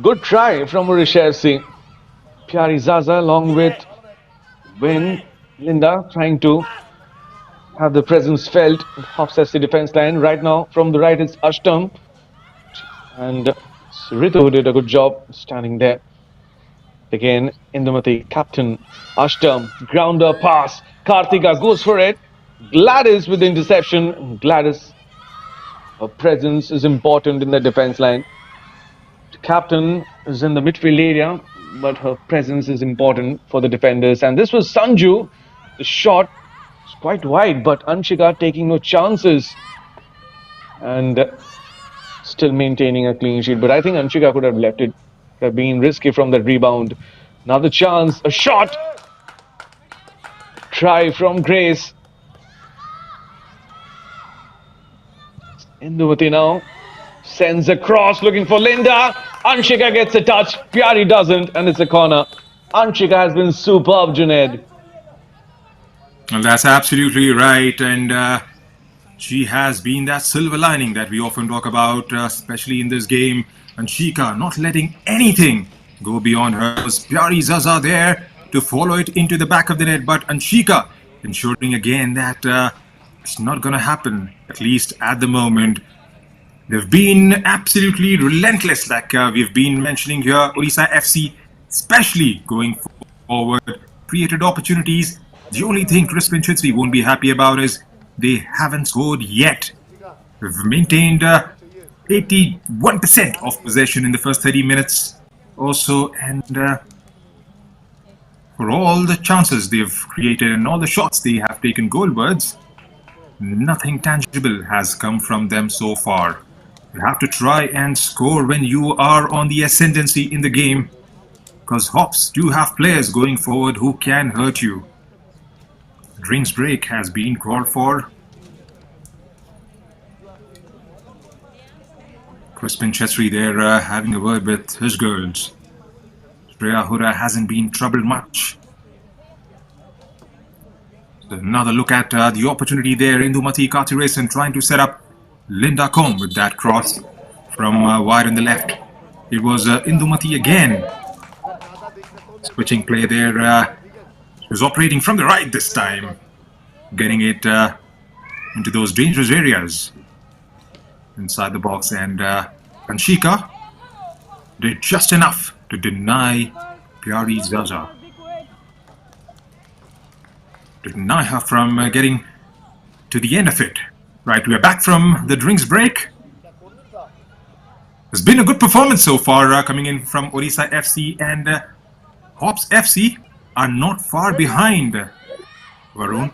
Good try from Odisha FC. Pyari Zaza along with Win. Linda trying to have the presence felt. HOPS FC defense line. Right now from the right it's Ashtam. And Ritu did a good job standing there. Again, Indumati, captain. Ashtam, grounder pass. Kartika goes for it. Gladys with the interception. Gladys, her presence is important in the defense line. The captain is in the midfield area, but her presence is important for the defenders. And this was Sanju. The shot is quite wide, but Anshika taking no chances and still maintaining a clean sheet. But I think Anshika could have left it. Could have been risky from that rebound. Another chance, a shot. Try from Grace. Induvati now sends a cross looking for Linda. Anshika gets a touch. Pyari doesn't, and it's a corner. Anshika has been superb, Junaid. Well, that's absolutely right, and she has been that silver lining that we often talk about, especially in this game. Anshika not letting anything go beyond her. It was Pyari Zaza there to follow it into the back of the net, but Anshika ensuring again that it's not going to happen, at least at the moment. They've been absolutely relentless, like we've been mentioning here. Odisha FC, especially going forward, created opportunities. The only thing Crispin Chitri won't be happy about is they haven't scored yet. They've maintained 81% of possession in the first 30 minutes also, and for all the chances they've created and all the shots they have taken goalwards, nothing tangible has come from them so far. You have to try and score when you are on the ascendancy in the game, because Hops do have players going forward who can hurt you. Drinks break has been called for. Crispin Chhetri there having a word with his girls. Shreya Hura hasn't been troubled much. So another look at the opportunity there. Indumati Kathiresan trying to set up Linda Combe with that cross from wide on the left. It was Indumati again. Switching play there. Was operating from the right this time. Getting it into those dangerous areas inside the box, and Kanshika did just enough to deny Pyari Zaza. To deny her from getting to the end of it. Right, we are back from the drinks break. It's been a good performance so far coming in from Odisha FC, and Hops FC are not far behind. Varun.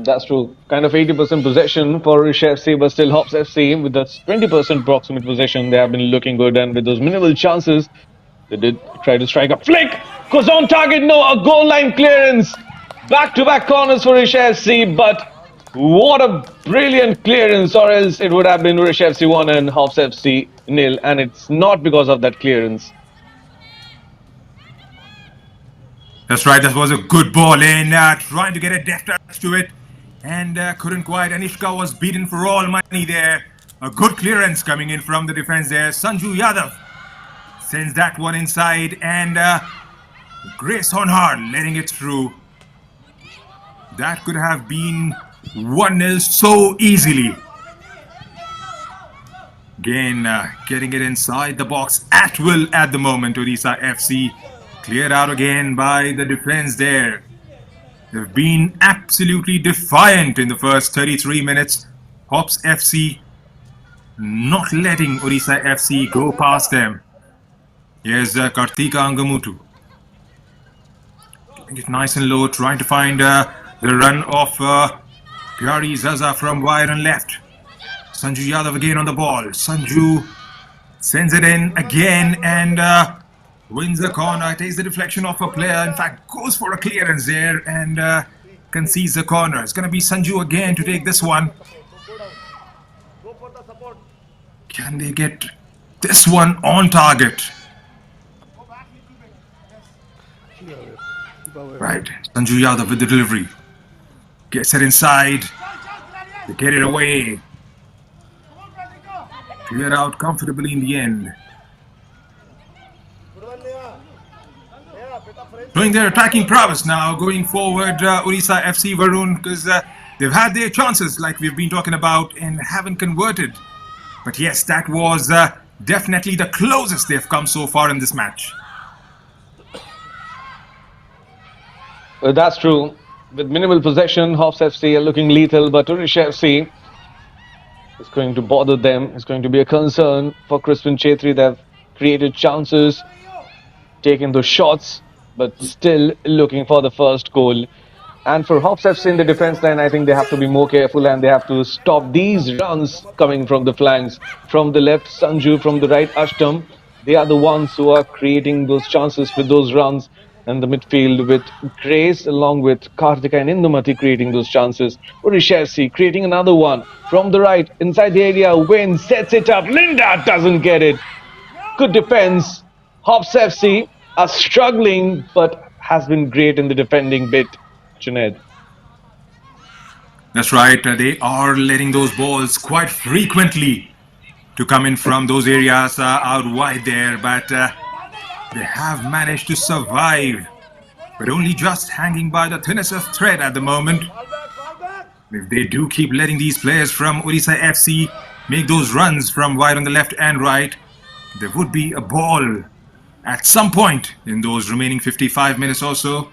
That's true. Kind of 80% possession for Odisha FC, but still Hops FC with that 20% proximate possession, they have been looking good, and with those minimal chances, they did try to strike a flick. Goes on target, no, a goal line clearance. Back-to-back corners for Odisha FC, but what a brilliant clearance, or else it would have been Odisha FC 1 and Hops FC 0, and it's not because of that clearance. That's right, that was a good ball in, trying to get a deft touch to it, and couldn't quite. Anishka was beaten for all money there. A good clearance coming in from the defense there. Sanju Yadav sends that one inside, and Grace Honhar letting it through. That could have been 1-0 so easily. Again, getting it inside the box at will at the moment. Odisha FC cleared out again by the defense there. They've been absolutely defiant in the first 33 minutes. Hops FC not letting Odisha FC go past them. Here's Kartika Angamutu. Getting it nice and low, trying to find the run of Pyari Zaza from wide and left. Sanju Yadav again on the ball. Sanju sends it in again, and wins the corner, takes the deflection off a player, in fact goes for a clearance there, and concedes the corner. It's going to be Sanju again to take this one. Can they get this one on target? Right, Sanju Yadav with the delivery. Gets it inside. They get it away. Clear out comfortably in the end. Showing their attacking prowess now, going forward, Odisha FC, Varun, because they've had their chances, like we've been talking about, and haven't converted. But yes, that was definitely the closest they've come so far in this match. Well, that's true. With minimal possession, Hops FC are looking lethal, but Odisha FC is going to bother them. It's going to be a concern for Crispin Chhetri. They've created chances, taken those shots, but still looking for the first goal. And for Hops FC in the defense line, I think they have to be more careful, and they have to stop these runs coming from the flanks. From the left, Sanju, from the right, Ashtam. They are the ones who are creating those chances with those runs. And the midfield with Grace along with Kartika and Indumati creating those chances. Odisha FC creating another one from the right, inside the area. Win sets it up. Linda doesn't get it. Good defense. Hops FC are struggling, but has been great in the defending bit. Junaid. That's right, they are letting those balls quite frequently to come in from those areas out wide there, but they have managed to survive, but only just hanging by the thinnest of thread at the moment. If they do keep letting these players from Odisha FC make those runs from wide on the left and right, there would be a ball at some point in those remaining 55 minutes or so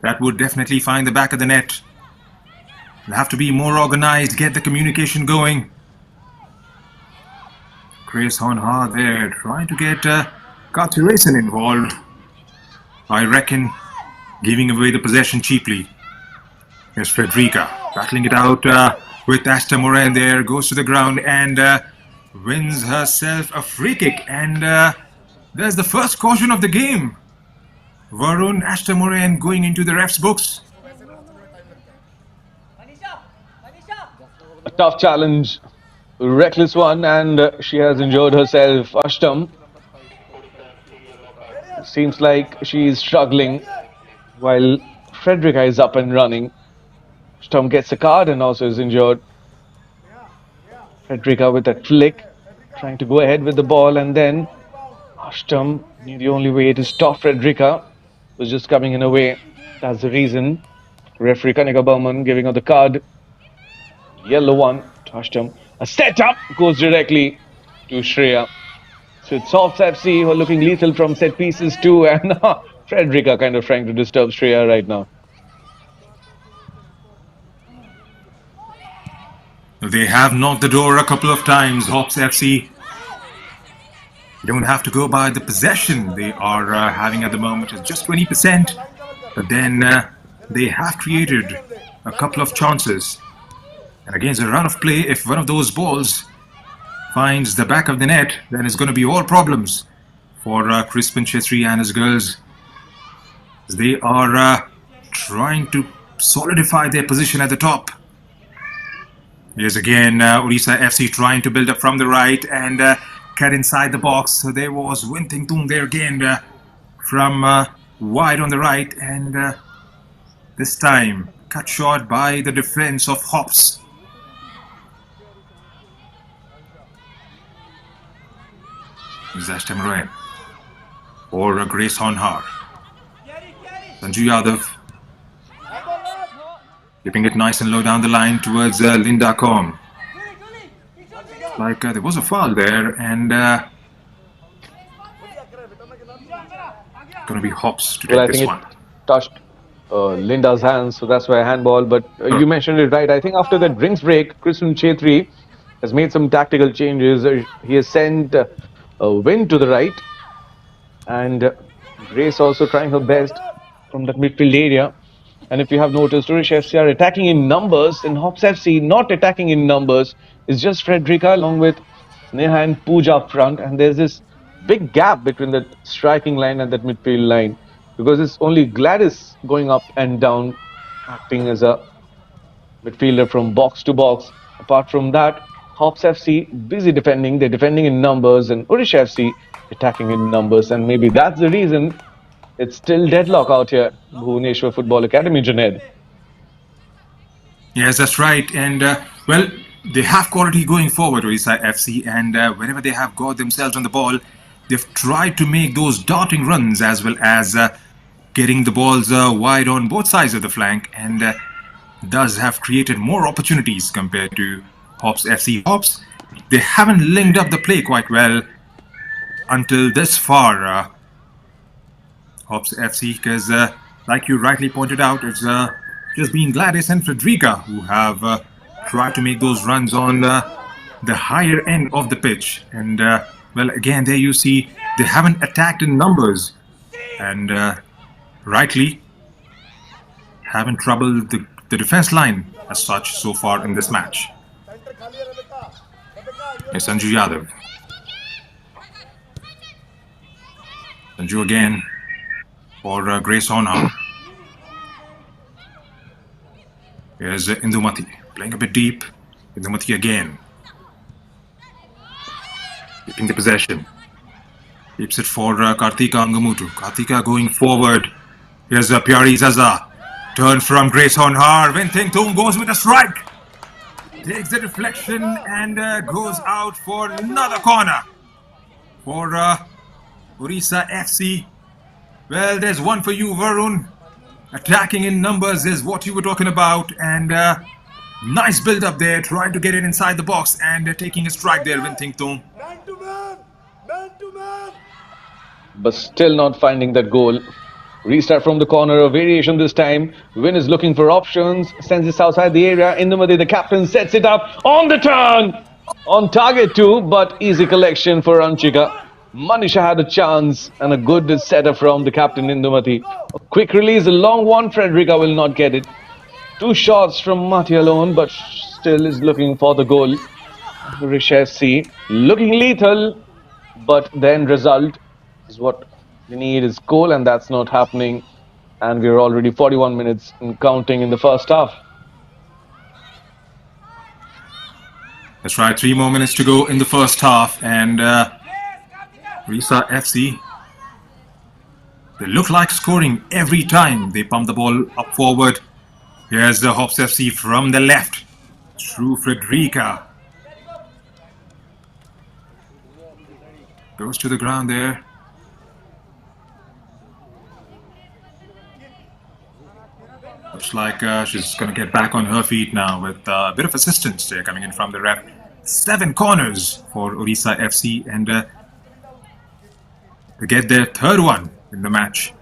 that would definitely find the back of the net. They'll have to be more organized, get the communication going. Grace Honha there trying to get Karthirasan involved. I reckon giving away the possession cheaply. Here's Frederica battling it out with Asta Moran there, goes to the ground and wins herself a free kick. And there's the first caution of the game. Varun, Asta Moran going into the ref's books. A tough challenge, reckless one, and she has injured herself. Ashtam seems like she's struggling while Frederica is up and running. Ashtam gets a card and also is injured. Frederica with a flick, trying to go ahead with the ball, and then Ashtam knew the only way to stop Frederica was just coming in a way. That's the reason. Referee Kanika Burman giving her the card. Yellow one to Ashtam. A setup goes directly to Shreya. So it's HOPS FC who are looking lethal from set pieces too, and Frederica kind of trying to disturb Shreya right now. They have knocked the door a couple of times, HOPS FC. You don't have to go by the possession they are having at the moment. It's just 20%. But then they have created a couple of chances. And against a run of play, if one of those balls finds the back of the net, then it's going to be all problems for Crispin Chetri and his girls. They are trying to solidify their position at the top. Here's again Odisha FC trying to build up from the right and cut inside the box. So there was Winting Tung there again from wide on the right, and this time cut short by the defense of HOPS. Ashtam Moran or Grace Honhar. Sanju Yadav keeping it nice and low down the line towards Linda Kom. Like there was a foul there, and going to be HOPS to take I this think one. it touched Linda's hands, so that's why a handball. But you mentioned it right. I think after that drinks break, Crispin Chetri has made some tactical changes. He has sent Win to the right, and Grace also trying her best from that midfield area. And if you have noticed, Odisha FC are attacking in numbers, and HOPS FC not attacking in numbers. It's just Frederica along with Neha and Pooja up front, and there's this big gap between the striking line and that midfield line, because it's only Gladys going up and down, acting as a midfielder from box to box. Apart from that, HOPS FC busy defending. They're defending in numbers, and Odisha FC attacking in numbers, and maybe that's the reason it's still deadlock out here at Bhubaneswar Football Academy, Junaid. Yes, that's right. And well, they have quality going forward, Odisha FC, and whenever they have got themselves on the ball, they've tried to make those darting runs as well as getting the balls wide on both sides of the flank, and thus have created more opportunities compared to HOPS FC. HOPS, they haven't linked up the play quite well until this far, HOPS FC, because like you rightly pointed out, it's just been Gladys and Frederica who have tried to make those runs on the higher end of the pitch. And well, again, there you see they haven't attacked in numbers, and rightly haven't troubled the defense line as such so far in this match. It's Sanju Yadav. Sanju again for Grace Honhar. Here's Indumati playing a bit deep. Indumati again. Keeping the possession. Keeps it for Kartika Angamutu. Kartika going forward. Here's Pyari Zaza. Turn from Grace Honhar. Winting Tung goes with a strike. Takes the deflection and goes out for another corner for Odisha FC. Well, there's one for you, Varun. Attacking in numbers is what you were talking about, and Nice build up there, trying to get it inside the box and taking a strike there, Wintington. But still not finding that goal. Restart from the corner, a variation this time. Win is looking for options, sends this outside the area. Indumati, the captain, sets it up on the turn. On target too, but easy collection for Anshika. Manisha had a chance and a good setup from the captain Indumati. A quick release, a long one. Frederica will not get it. 2 shots from Mati alone, but still is looking for the goal. Risha FC looking lethal, but the end result is what we need is goal, and that's not happening. And we're already 41 minutes and counting in the first half. That's right, 3 more minutes to go in the first half, and Odisha FC, they look like scoring every time they pump the ball up forward. Here's the HOPS FC from the left through Frederica. Goes to the ground there. Looks like she's going to get back on her feet now with a bit of assistance there coming in from the ref. 7 corners for Odisha FC, and they get their 3rd one in the match.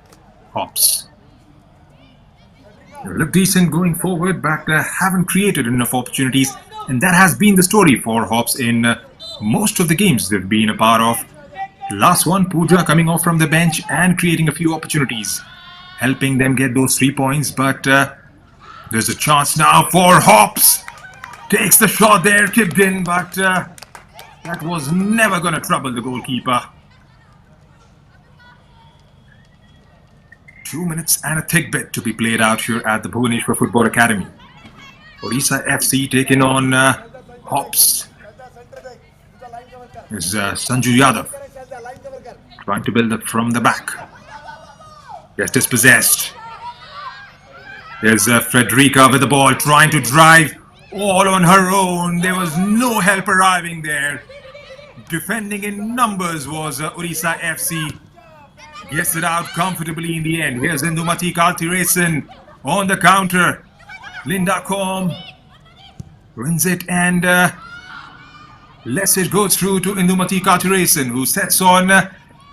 HOPS. They look decent going forward, but haven't created enough opportunities, and that has been the story for HOPS in most of the games they've been a part of. Last one, Pooja coming off from the bench and creating a few opportunities, helping them get those 3 points, but there's a chance now for HOPS. Takes the shot there, kicked in, but that was never going to trouble the goalkeeper. 2 minutes and a thick bit to be played out here at the Bhubaneswar Football Academy. Odisha FC taking on HOPS. Is Sanju Yadav trying to build up from the back. Gets dispossessed. There's Frederica with the ball, trying to drive all on her own. There was no help arriving there. Defending in numbers was Odisha FC. Gets it out comfortably in the end. Here's Indumati Kaltirasan on the counter. Linda Com wins it, and Message goes through to Indumati Kaltirasan, who sets on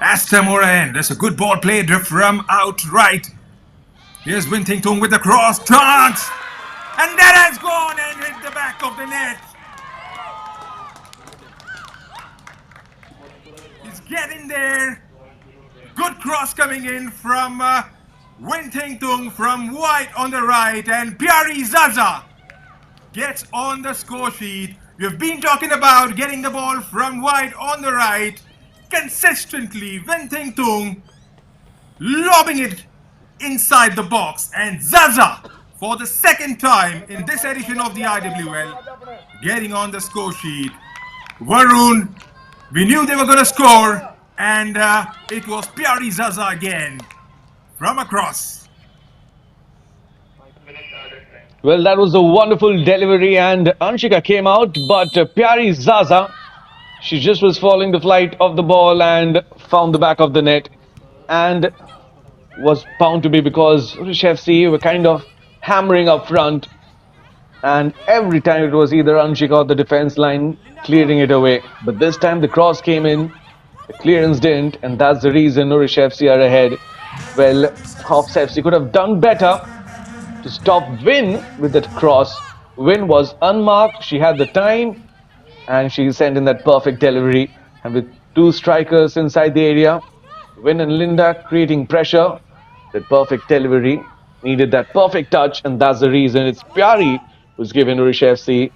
Asta Moran. That's a good ball played from outright. Here's Wintington with the cross. Chance! And that has gone and hit the back of the net. He's getting there. Good cross coming in from Wintington from White on the right, and Pyari Zaza gets on the score sheet. We've been talking about getting the ball from White on the right consistently. Wintington lobbing it inside the box, and Zaza for the 2nd time in this edition of the IWL getting on the score sheet. Varun, we knew they were going to score, and it was Pyari Zaza again from across. Well, that was a wonderful delivery, and Anshika came out, but Pyari Zaza, she just was following the flight of the ball and found the back of the net, and was bound to be because Odisha FC were kind of hammering up front, and every time it was either Anshika or the defense line clearing it away. But this time the cross came in, the clearance didn't, and that's the reason Odisha FC are ahead. Well, HOPS FC could have done better to stop Win with that cross. Win was unmarked, she had the time, and she sent in that perfect delivery. And with 2 strikers inside the area, Win and Linda creating pressure, that perfect delivery needed that perfect touch, and that's the reason it's Pyari who's given Odisha FC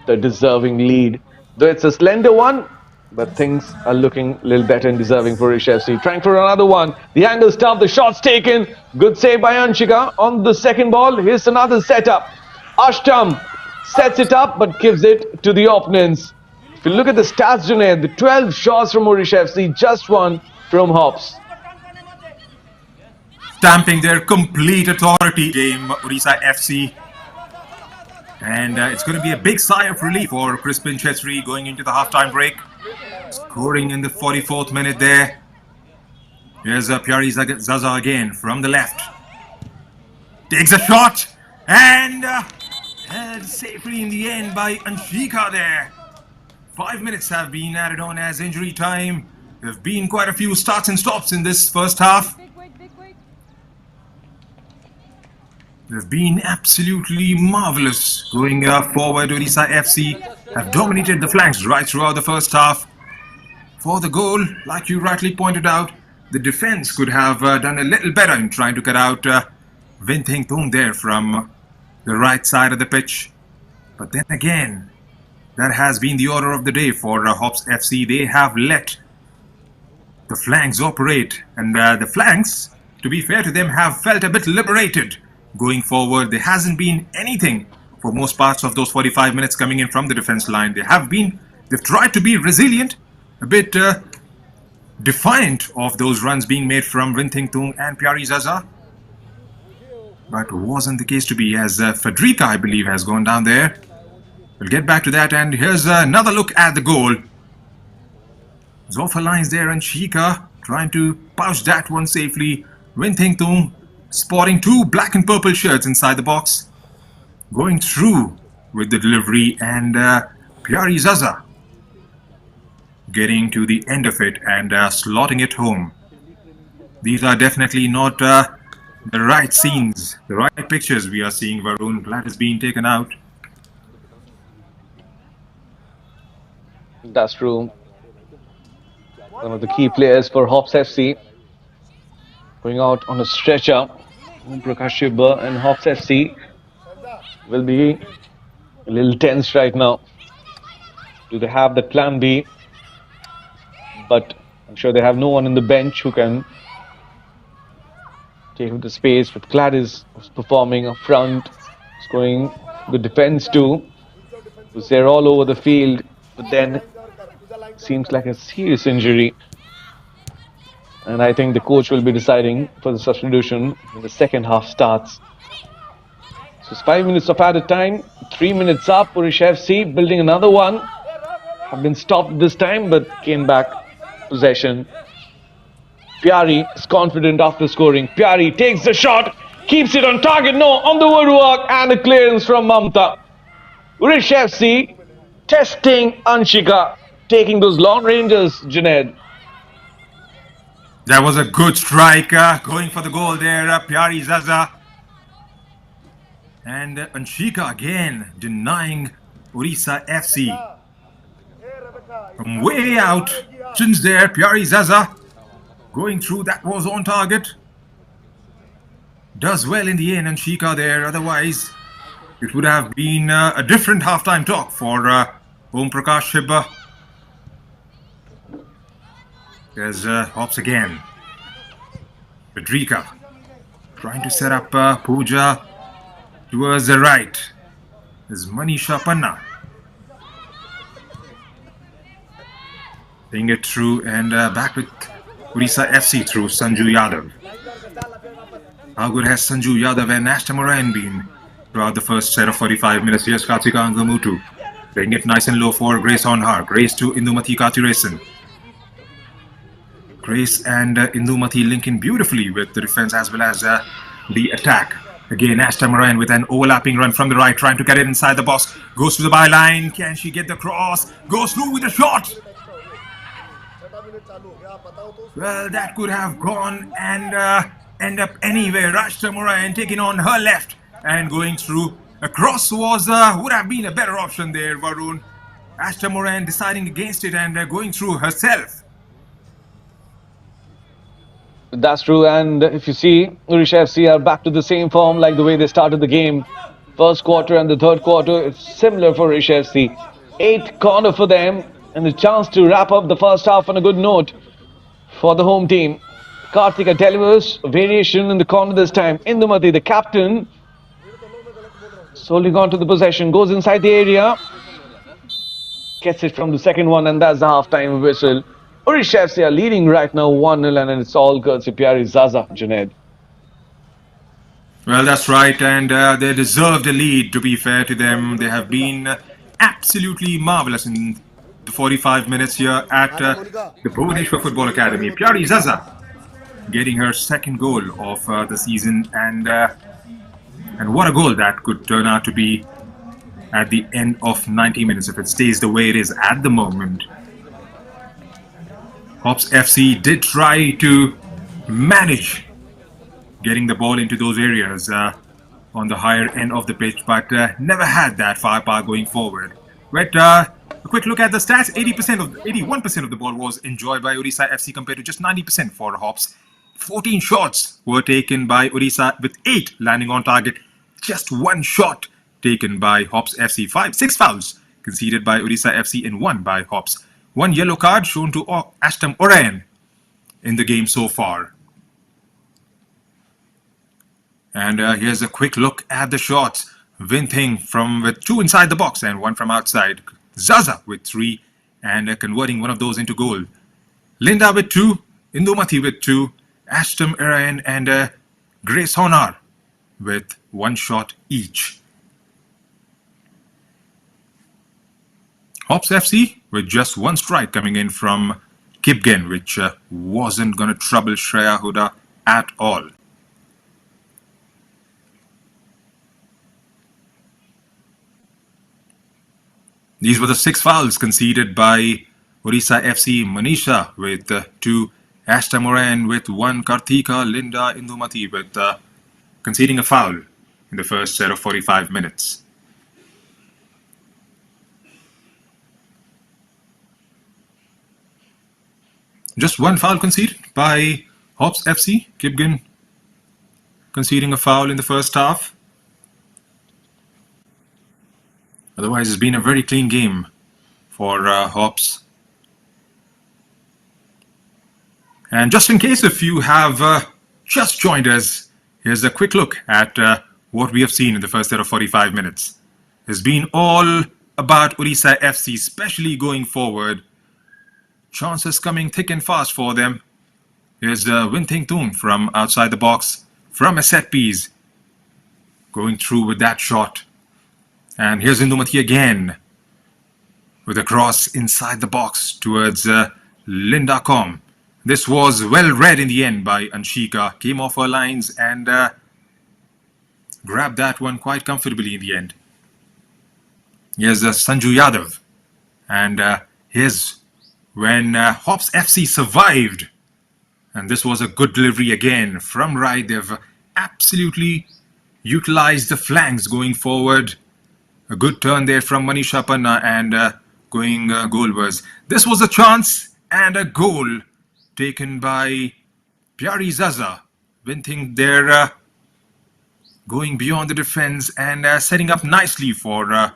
the deserving lead. Though it's a slender one, but things are looking a little better and deserving for Odisha FC. Trying for another one. The angle's tough, the shot's taken. Good save by Anshika on the second ball. Here's another setup. Ashtam sets it up but gives it to the opponents. If you look at the stats, Junaid, the 12 shots from Odisha FC, just 1 from HOPS. Stamping their complete authority game, Odisha FC. And it's going to be a big sigh of relief for Crispin Chetri going into the halftime break. Scoring in the 44th minute there. Here's Pyari Zaza again from the left. Takes a shot and held safely in the end by Anshika there. 5 minutes have been added on as injury time. There have been quite a few starts and stops in this first half. They've been absolutely marvellous going forward. Odisha FC have dominated the flanks right throughout the first half. For the goal, like you rightly pointed out, the defence could have done a little better in trying to cut out Vinting Tung there from the right side of the pitch. But then again, that has been the order of the day for HOPS FC. They have let the flanks operate, and the flanks, to be fair to them, have felt a bit liberated going forward. There hasn't been anything for most parts of those 45 minutes coming in from the defence line. They've tried to be resilient, a bit defiant of those runs being made from Vinting Tung and Pyari Zaza. But wasn't the case to be, as Federica, I believe, has gone down there. We'll get back to that, and here's another look at the goal. Zofa lines there, and Shika trying to pouch that one safely. Vinting Tung spotting two black and purple shirts inside the box. Going through with the delivery, and Pyari Zaza getting to the end of it and slotting it home. These are definitely not the right scenes, the right pictures we are seeing. Varun, Glad is being taken out. That's true. One of the key players for HOPS FC going out on a stretcher. Prakash Shibba and HOPS FC will be a little tense right now. Do they have that plan B? But I'm sure they have no one in the bench who can take up the space. But Gladys was performing up front, scoring good defense too. Was there all over the field, but then seems like a serious injury. And I think the coach will be deciding for the substitution when the second half starts. So it's 5 minutes of added time, 3 minutes up. Odisha FC building another one. Have been stopped this time, but came back possession. Pyari is confident after scoring. Pyari takes the shot, keeps it on target. No, on the woodwork, and a clearance from Mamta. Odisha FC testing Anshika, taking those long ranges, Junaid. That was a good strike, going for the goal there, Pyari Zaza. And Anshika again denying Odisha FC. From way out, since there, Pyari Zaza going through, that was on target. Does well in the end, Anshika there, otherwise it would have been a different halftime talk for Om Prakash Shibba. There's HOPS again. Federica trying to set up Pooja towards the right. There's Manisha Panna. Playing it through, and back with Odisha FC through Sanju Yadav. How good has Sanju Yadav and Ashta Moran been throughout the first set of 45 minutes? Here's Kartika Angamutu. Playing it nice and low for Grace on her. Grace to Indumati Katirasan. Grace and Indumati linking beautifully with the defense as well as the attack. Again, Ashta Moran with an overlapping run from the right, trying to get it inside the box. Goes to the byline. Can she get the cross? Goes through with a shot. Well, that could have gone and end up anywhere. Ashta Moran taking on her left and going through. A cross was would have been a better option there, Varun. Ashta Moran deciding against it and going through herself. That's true, and if you see, Odisha FC are back to the same form like the way they started the game. First quarter and the third quarter, it's similar for Odisha FC. 8th corner for them, and a chance to wrap up the first half on a good note for the home team. Kartika delivers a variation in the corner this time. Indumati, the captain, holding on to the possession, goes inside the area, gets it from the second one, and that's the half-time whistle. Odisha FC are leading right now 1-0, and it's all courtesy Pyari Zaza, Junaid. Well, that's right, and they deserved a lead, to be fair to them. They have been absolutely marvellous in the 45 minutes here at the Bhubaneswar Football Academy. Pyari Zaza getting her second goal of the season, and what a goal that could turn out to be. at the end of 90 minutes if it stays the way it is at the moment. Hops FC did try to manage getting the ball into those areas on the higher end of the pitch, but never had that firepower going forward. But a quick look at the stats: 81% of the ball was enjoyed by Odisha FC compared to just 90% for Hops. 14 shots were taken by Odisha, with 8 landing on target. Just 1 shot taken by Hops FC. 6 fouls conceded by Odisha FC and 1 by Hops. 1 yellow card shown to Ashtam Orayan in the game so far. And here's a quick look at the shots. Vinthing with 2 inside the box and 1 from outside. Zaza with 3 and converting one of those into goal. Linda with 2, Indumati with 2, Ashtam Arayan and Grace Honar with 1 shot each. Hops FC with just 1 strike coming in from Kipgen, which wasn't going to trouble Shreya Huda at all. These were the 6 fouls conceded by Odisha FC. Manisha with 2, Ashta Moran with 1, Karthika, Linda, Indumati with conceding a foul in the first set of 45 minutes. Just 1 foul conceded by Hops FC. Kipgen conceding a foul in the first half. Otherwise, it's been a very clean game for Hops. And just in case if you have just joined us, here's a quick look at what we have seen in the first set of 45 minutes. It's been all about Odisha FC, especially going forward. Chances coming thick and fast for them. Here's Winthing Thun from outside the box, from a set piece, going through with that shot. And here's Indumati again with a cross inside the box towards Linda Com. This was well read in the end by Anshika. Came off her lines and grabbed that one quite comfortably in the end. Here's Sanju Yadav. And here's when Hops FC survived. And this was a good delivery again from right. They've absolutely utilized the flanks going forward. A good turn there from Manisha Panna and going goalwards. This was a chance and a goal taken by Pyari Zaza. Winthing there going beyond the defense and setting up nicely for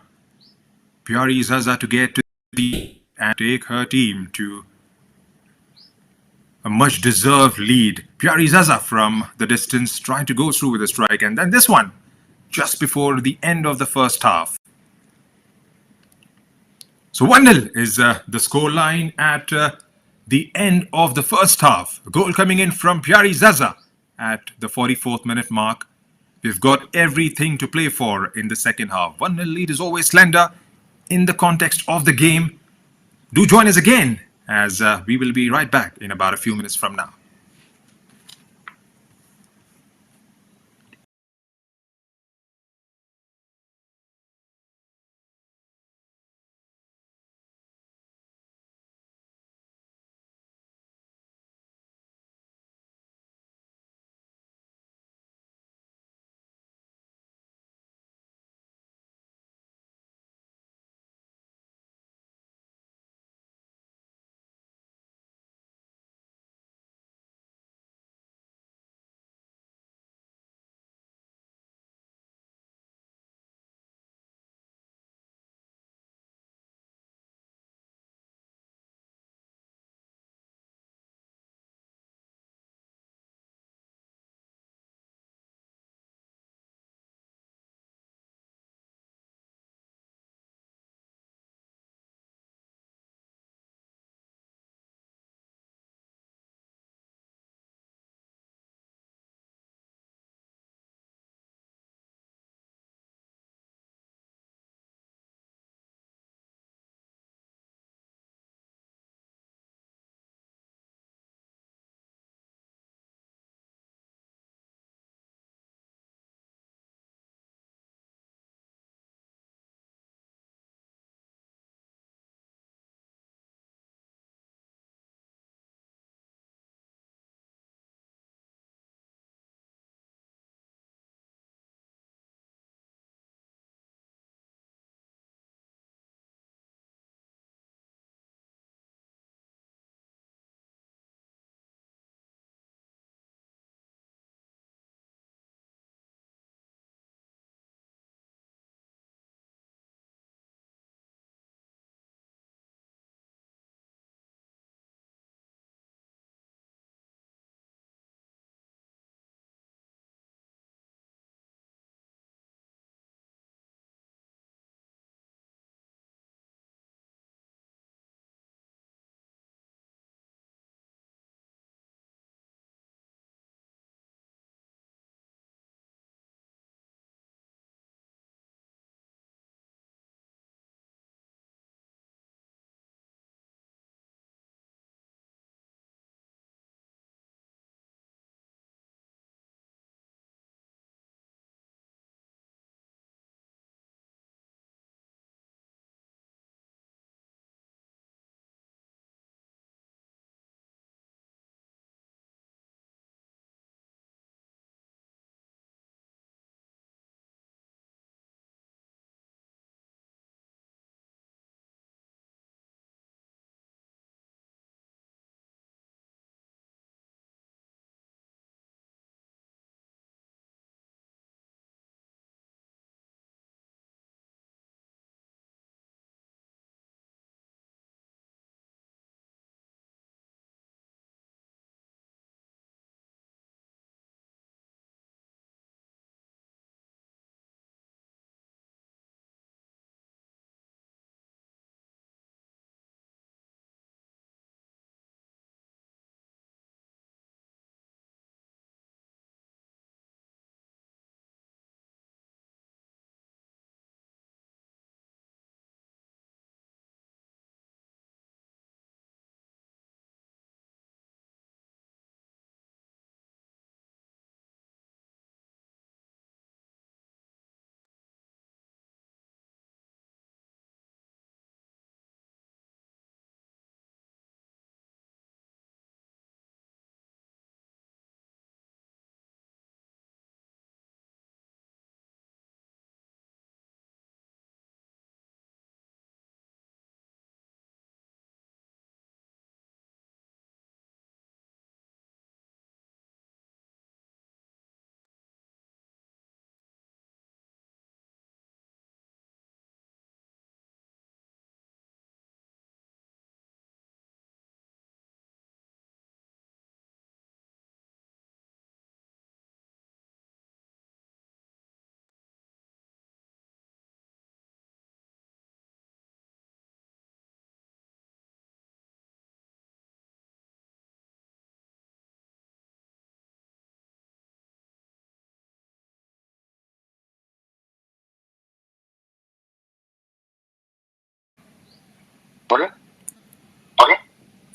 Pyari Zaza to get to the and take her team to a much deserved lead. Pyari Zaza from the distance trying to go through with a strike, and then this one just before the end of the first half. So 1-0 is the score line at the end of the first half. A goal coming in from Pyari Zaza at the 44th minute mark. We've got everything to play for in the second half. 1-0 lead is always slender in the context of the game. Do join us again as we will be right back in about a few minutes from now.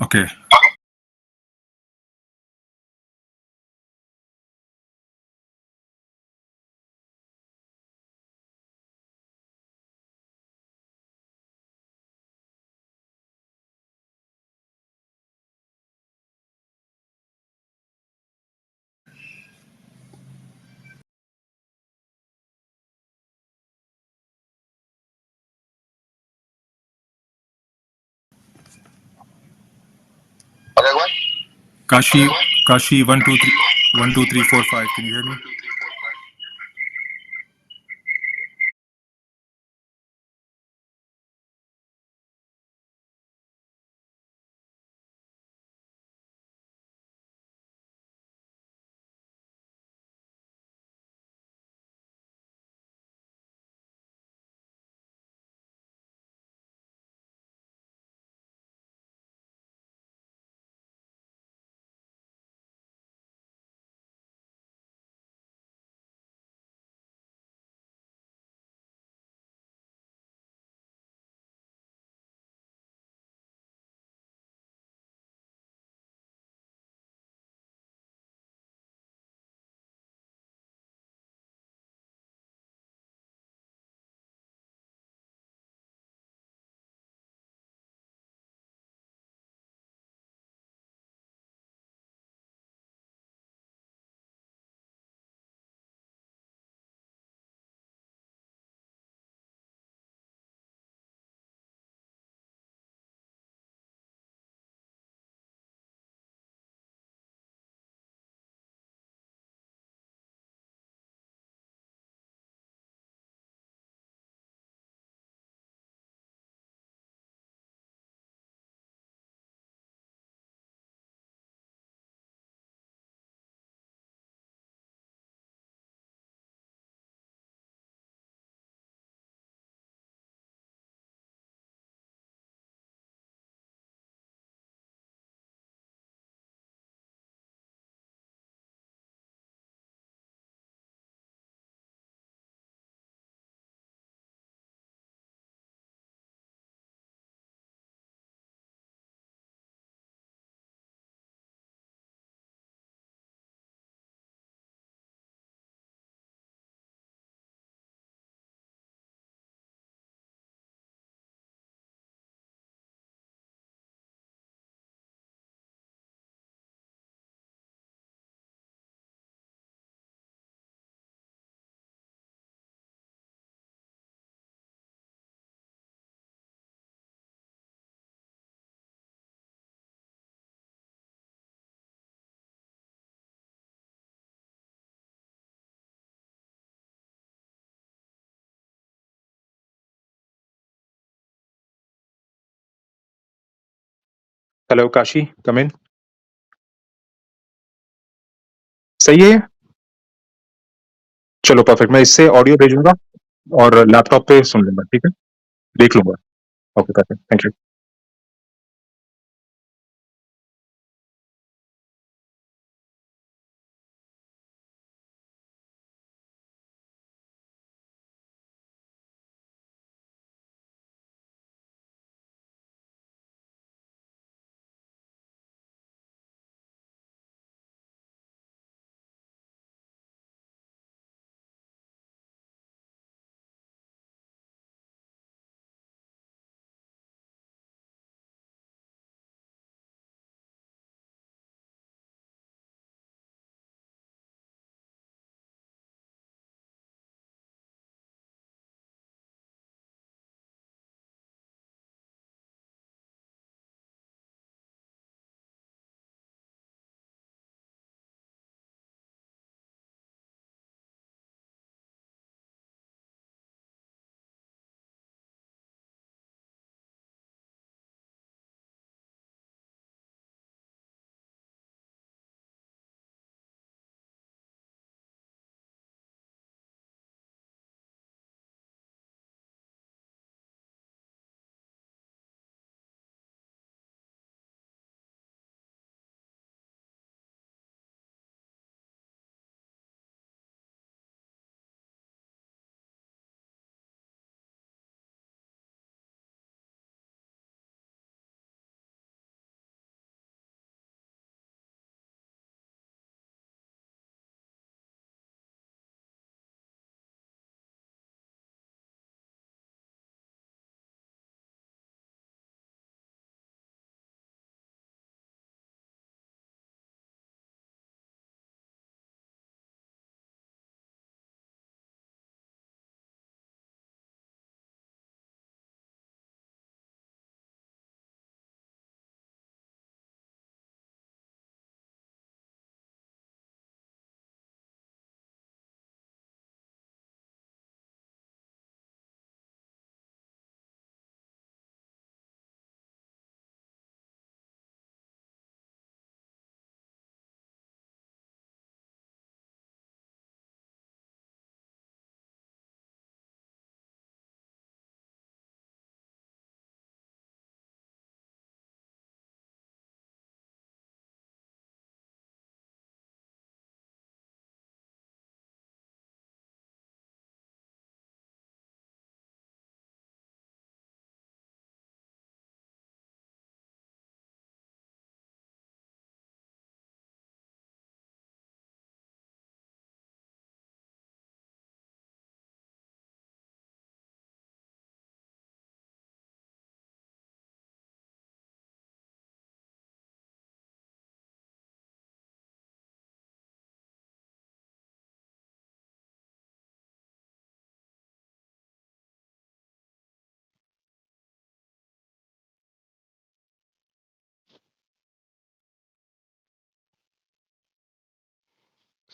Okay. Kashi, Kashi, 1, 2, 3, 1, 2, 3, 4, 5. Can you hear me? Hello Kashi come in सही है। चलो perfect, मैं इससे audio भेजूंगा और laptop पे सुन लूंगा, ठीक है, देख लूंगा। Okay perfect, thank you.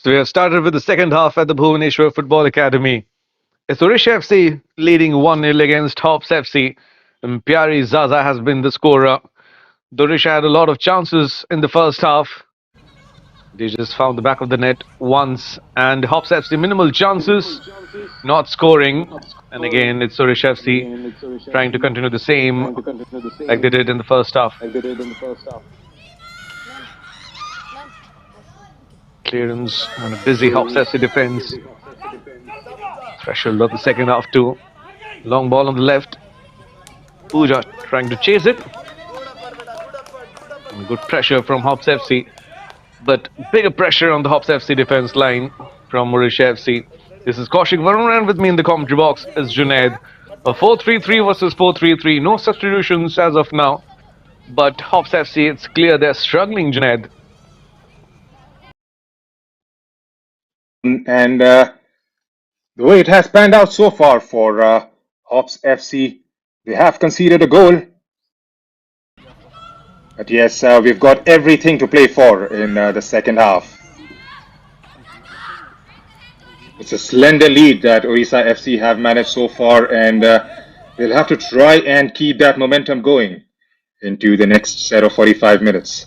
So we have started with the second half at the Bhubaneswar Football Academy. It's Odisha FC leading 1-0 against HOPS FC. And Pyari Zaza has been the scorer. Odisha had a lot of chances in the first half. They just found the back of the net once. And HOPS FC minimal chances, not scoring. And again, it's Odisha FC trying to continue the same like they did in the first half. Clearance on a busy HOPS FC defense. Threshold of the second half too. Long ball on the left. Pooja trying to chase it. And good pressure from HOPS FC. But bigger pressure on the HOPS FC defense line from Odisha FC. This is Kaushik Varun, and with me in the commentary box is Junaid. A 4-3-3 versus 4-3-3. No substitutions as of now. But HOPS FC, it's clear they're struggling, Junaid. And the way it has panned out so far for HOPS FC, they have conceded a goal. But yes, we've got everything to play for in the second half. It's a slender lead that Odisha FC have managed so far, and they'll have to try and keep that momentum going into the next set of 45 minutes.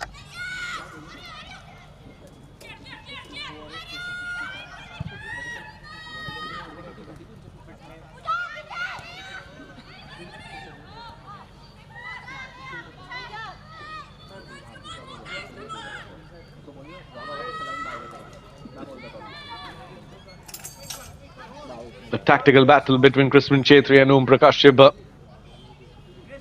The tactical battle between Crispin Chetri and Om Prakash Chibba.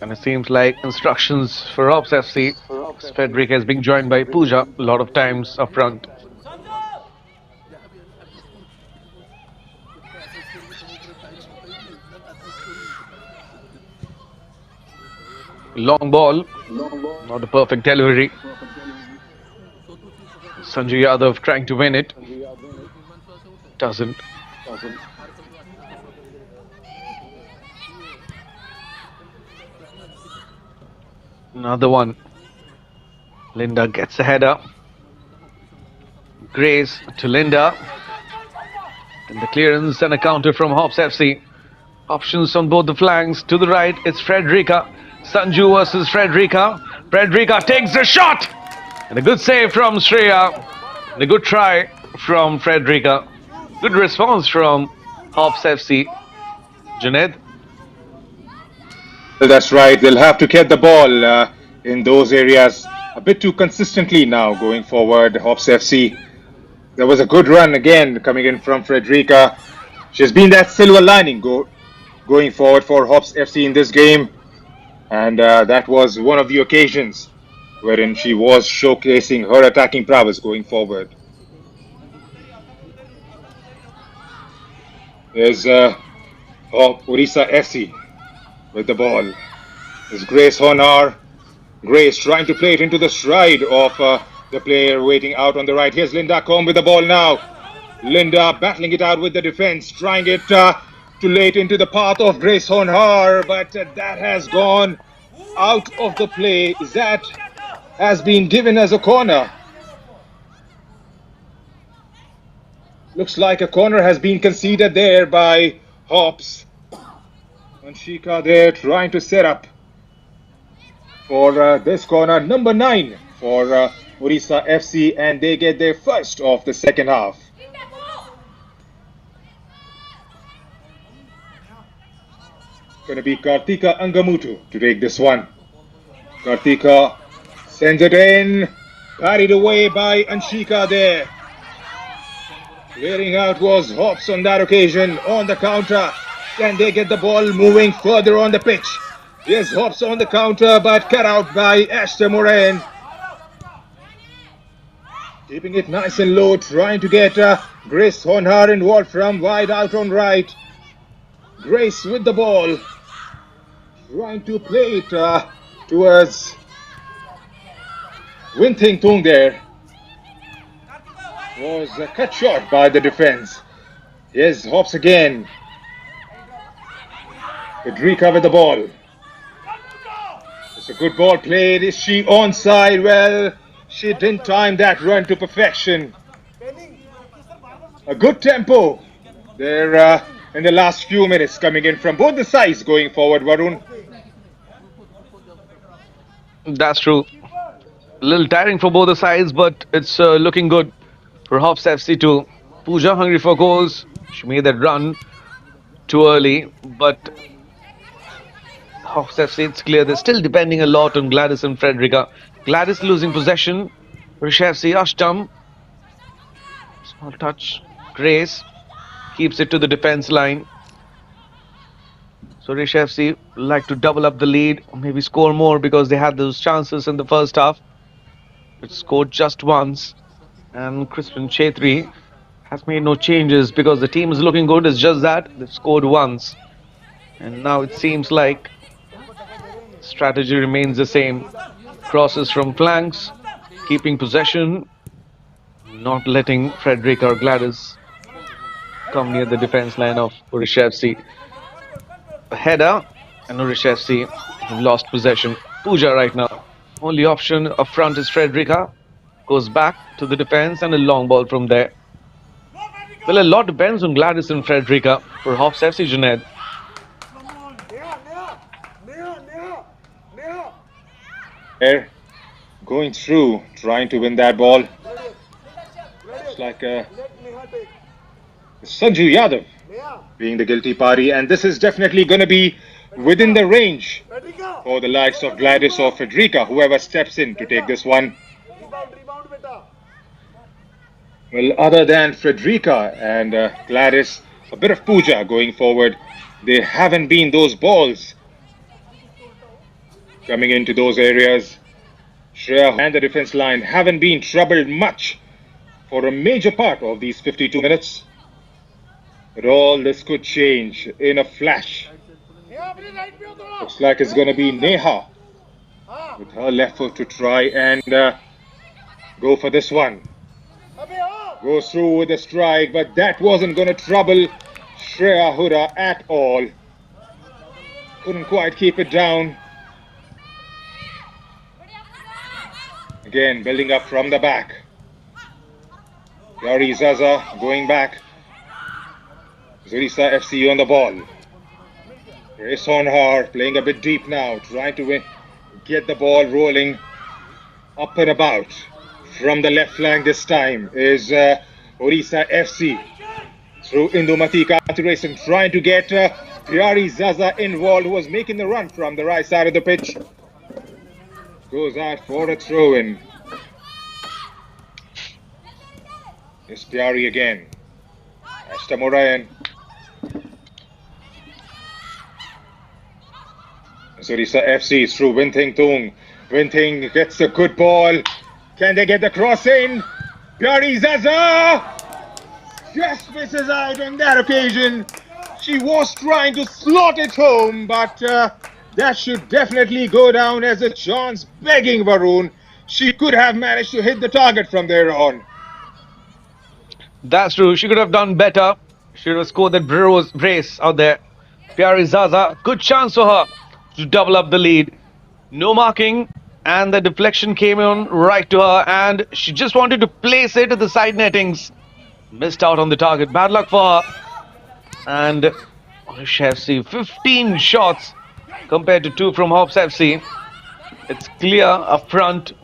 And it seems like instructions for HOPS FC. Frederick has been joined by Pooja a lot of times up front. Long ball, not a perfect delivery. Sanjay Yadav trying to win it. Doesn't. Another one. Linda gets a header. Grace to Linda. And the clearance and a counter from HOPS FC. Options on both the flanks. To the right, it's Frederica. Sanju versus Frederica. Frederica takes the shot! And a good save from Shreya. And a good try from Frederica. Good response from HOPS FC. Junaid? Well, that's right. They'll have to get the ball in those areas a bit too consistently now going forward. HOPS FC. There was a good run again coming in from Frederica. She's been that silver lining going forward for HOPS FC in this game. And that was one of the occasions wherein she was showcasing her attacking prowess going forward. There's Odisha FC with the ball. There's Grace Honar. Grace trying to play it into the stride of the player waiting out on the right. Here's Linda Combe with the ball now. Linda battling it out with the defense, trying it too late into the path of Grace Honar, but that has gone out of the play. That has been given as a corner. Looks like a corner has been conceded there by HOPS. Anshika there trying to set up for this corner. Number 9 for Odisha FC, and they get their first of the second half. Going to be Kartika Angamutu to take this one. Kartika sends it in. Carried away by Anshika there. Clearing out was HOPS on that occasion on the counter. Can they get the ball moving further on the pitch? Yes, HOPS on the counter, but cut out by Esther Moran. Keeping it nice and low, trying to get Grace Honar involved from wide out on right. Grace with the ball. Trying to play it towards Winthing Tung there. Was cut short by the defense. Yes, HOPS again. Federica with the ball. It's a good ball played. Is she onside? Well, she didn't time that run to perfection. A good tempo there in the last few minutes coming in from both the sides going forward, Varun. That's true. A little tiring for both the sides, but it's looking good for Hops FC too. Pooja hungry for goals. She made that run too early, but Hops FC, it's clear they're still depending a lot on Gladys and Frederica. Gladys losing possession. Odisha FC, Ashtam. Small touch. Grace keeps it to the defense line. So Odisha FC like to double up the lead, or maybe score more because they had those chances in the first half. It scored just once, and Crispin Chetri has made no changes because the team is looking good. It's just that they've scored once, and now it seems like strategy remains the same. Crosses from flanks, keeping possession, not letting Frederick or Gladys come near the defense line of Odisha FC. A header, and Odisha FC have lost possession. Pooja right now. Only option up front is Frederica. Goes back to the defense and a long ball from there. Well, a lot depends on Gladys and Frederica for Hops FC, Junaid. There, going through, trying to win that ball. It's like Sanju Yadav being the guilty party, and this is definitely going to be within the range for the likes of Gladys or Frederica, whoever steps in to take this one. Well, other than Frederica and Gladys, a bit of Pooja going forward. They haven't been those balls coming into those areas. Shreya and the defense line haven't been troubled much for a major part of these 52 minutes. But all this could change in a flash. Looks like it's going to be Neha with her left foot to try and go for this one. Goes through with a strike, but that wasn't going to trouble Shreya Huda at all. Couldn't quite keep it down. Again, building up from the back. Yari Zaza going back. Odisha FC on the ball. Race on her, playing a bit deep now, trying to get the ball rolling up and about. From the left flank this time is Odisha FC. Through Indumati Kathiresan, trying to get Yari Zaza involved, who was making the run from the right side of the pitch. Goes out for a throw-in. It's Pyari again. Ashta Morayan. Odisha FC through Winthing Tung. Winthing gets a good ball. Can they get the cross in? Pyari Zaza just misses out on that occasion. She was trying to slot it home, but that should definitely go down as a chance begging Varun. She could have managed to hit the target from there on. That's true. She could have done better. She would have scored that brace out there. Pyari Zaza, good chance for her to double up the lead. No marking, and the deflection came on right to her, and she just wanted to place it at the side nettings. Missed out on the target. Bad luck for her. And Odisha FC, 15 shots compared to 2 from Hops FC. It's clear up front,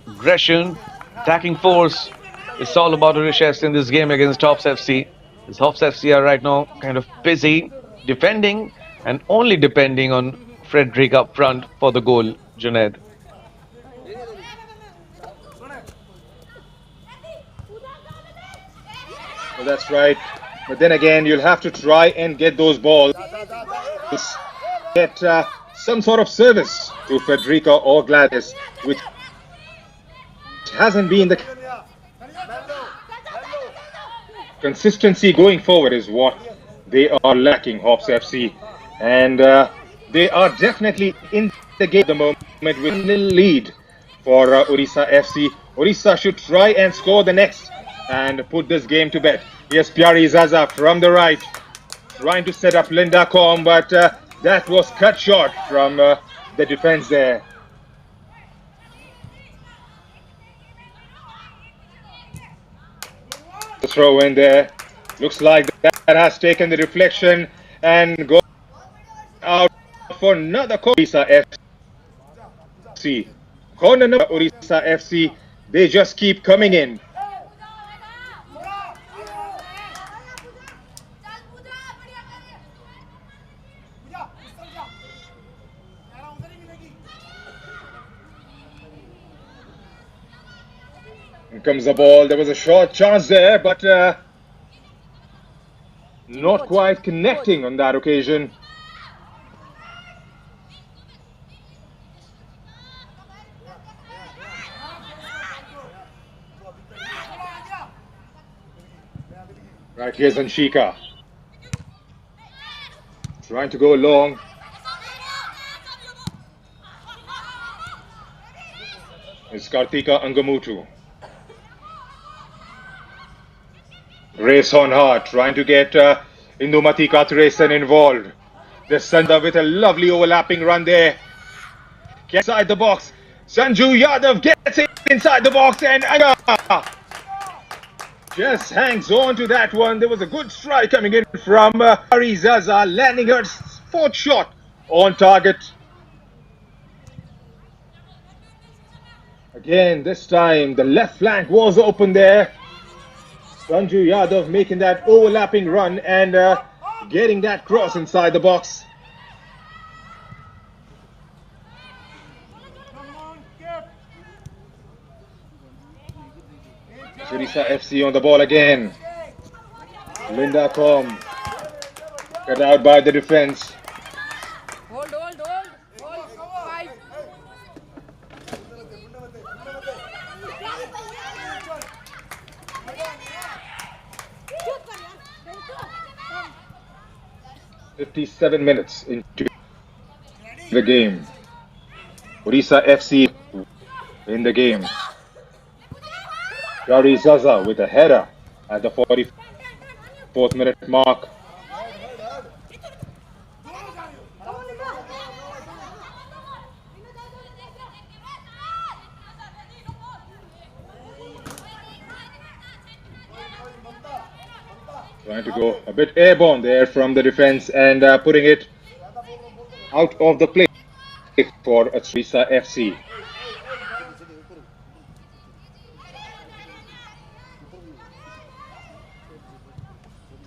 aggression, attacking force. It's all about Odisha FC in this game against Hops FC. As Hops FC are right now kind of busy defending and only depending on Frederick up front for the goal, Junaid. Well, that's right. But then again, you'll have to try and get those balls. Get some sort of service to Frederica or Gladys, which hasn't been the consistency going forward is what they are lacking, Hops FC. And they are definitely in the game at the moment with a little lead for Odisha FC. Odisha should try and score the next and put this game to bed. Here's Pyari Zaza from the right, trying to set up Linda Com, but that was cut short from the defense there. The throw in there Looks like that has taken the reflection and go out for another Odisha FC. Corner number Odisha FC. They just keep coming in. Here comes the ball. There was a short chance there, but not quite connecting on that occasion. Right, here's Anshika. Trying to go long. It's Kartika Angamutu. Race on hard, trying to get Indumati Kathuresan involved. The Sanda with a lovely overlapping run there. Gets inside the box. Sanju Yadav gets it inside the box and just hangs on to that one. There was a good strike coming in from Zaza, landing her fourth shot on target. Again, this time the left flank was open there. Sanju Yadav making that overlapping run and getting that cross inside the box. Odisha FC on the ball again. Linda Com cut out by the defense. Hold. 5. 57 minutes into the game. Odisha FC in the game. Gauri Zaza with a header at the 44th minute mark. Trying to go a bit airborne there from the defense and putting it out of the play for Odisha FC.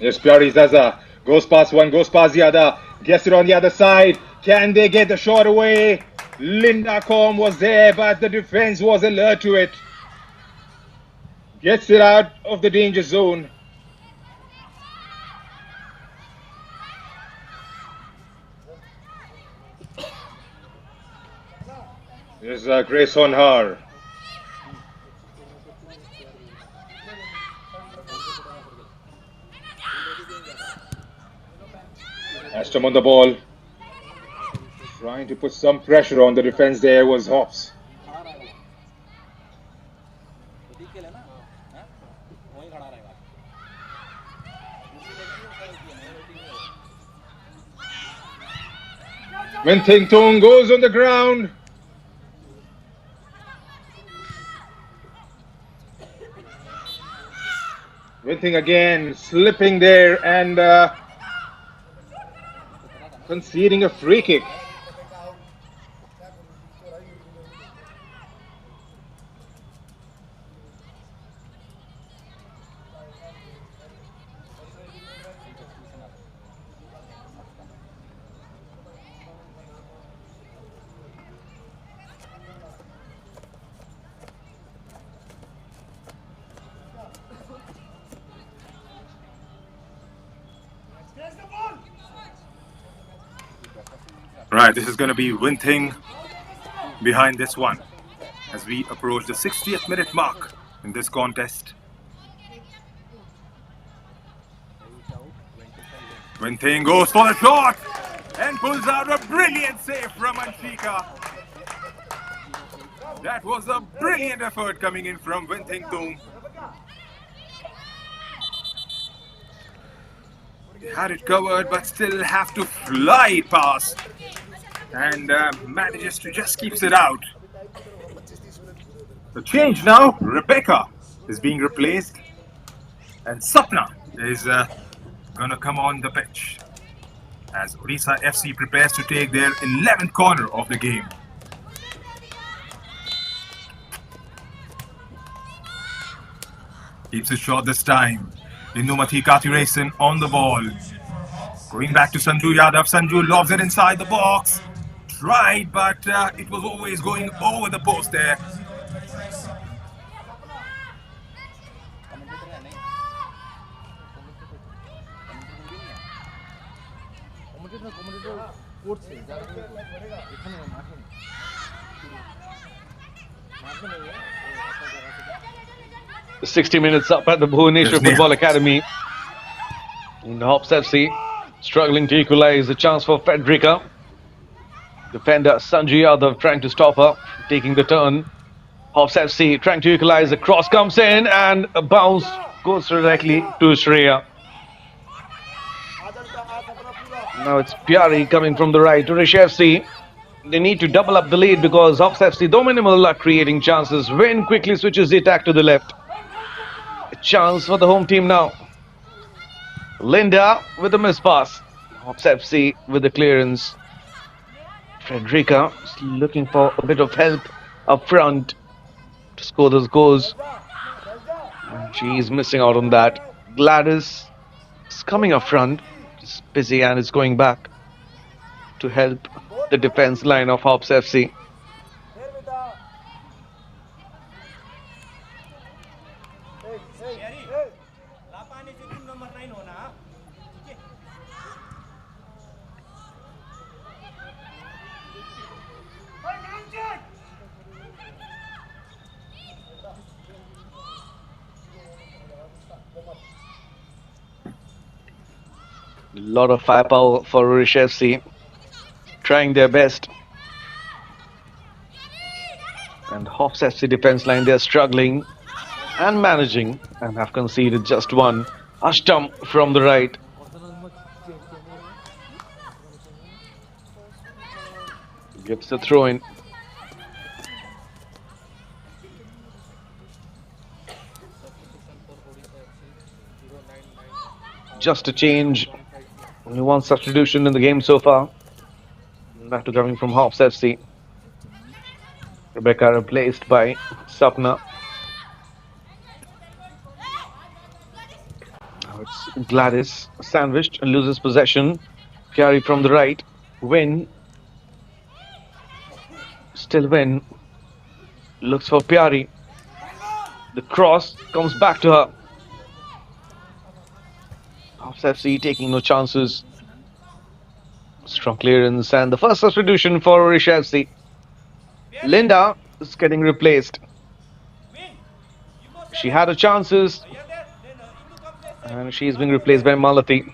Yes, Pyari Zaza goes past one, goes past the other, gets it on the other side. Can they get the shot away? Linda Com was there, but the defense was alert to it. Gets it out of the danger zone. There's Grace on her. Ashton on the ball. Trying to put some pressure on the defense there was HOPS. Winting Tung goes on the ground. Winting again, slipping there and conceding a free kick. Right, this is going to be Winting behind this one as we approach the 60th minute mark in this contest. Winting goes for the shot and pulls out a brilliant save from Anshika. That was a brilliant effort coming in from Winting Tung. They had it covered but still have to fly past and manages to just keeps it out. The change now, Rebecca is being replaced and Sapna is gonna come on the pitch as Odisha FC prepares to take their 11th corner of the game. Keeps it short this time. Indumati Kathiresan on the ball. Going back to Sanju Yadav. Sanju lobs it inside the box. Tried, but it was always going over the post there. করছে যারা এখানে মাঠে মাঠে নেই 60 minutes up at the Bhubaneswar Football Academy. And HOPS FC struggling to equalize. The chance for Frederica. Defender Sanjay Yadav trying to stop her, taking the turn. HOPS FC trying to equalize. The cross comes in and a bounce goes directly to Shreya. Now it's Pyari coming from the right. Odisha FC, they need to double up the lead because HOPS FC, though minimal, are creating chances. Win quickly switches the attack to the left. A chance for the home team now. Linda with a miss pass. HOPS FC with the clearance. Frederica is looking for a bit of help up front to score those goals. And she's missing out on that. Gladys is coming up front. Is busy and is going back to help the defense line of HOPS FC. A lot of firepower for Odisha FC, trying their best. And HOPS FC defense line, they're struggling and managing and have conceded just one. Ashtam from the right. Gets the throw in. Just a change. Only one substitution in the game so far. That coming from HOPS FC. Rebecca replaced by Sapna. Now it's Gladys sandwiched and loses possession. Carry from the right. Win. Still Win. Looks for Pyari. The cross comes back to her. HOPS FC taking no chances. Strong clearance and the first substitution for Odisha FC. Linda is getting replaced. She had her chances and she's being replaced by Malati.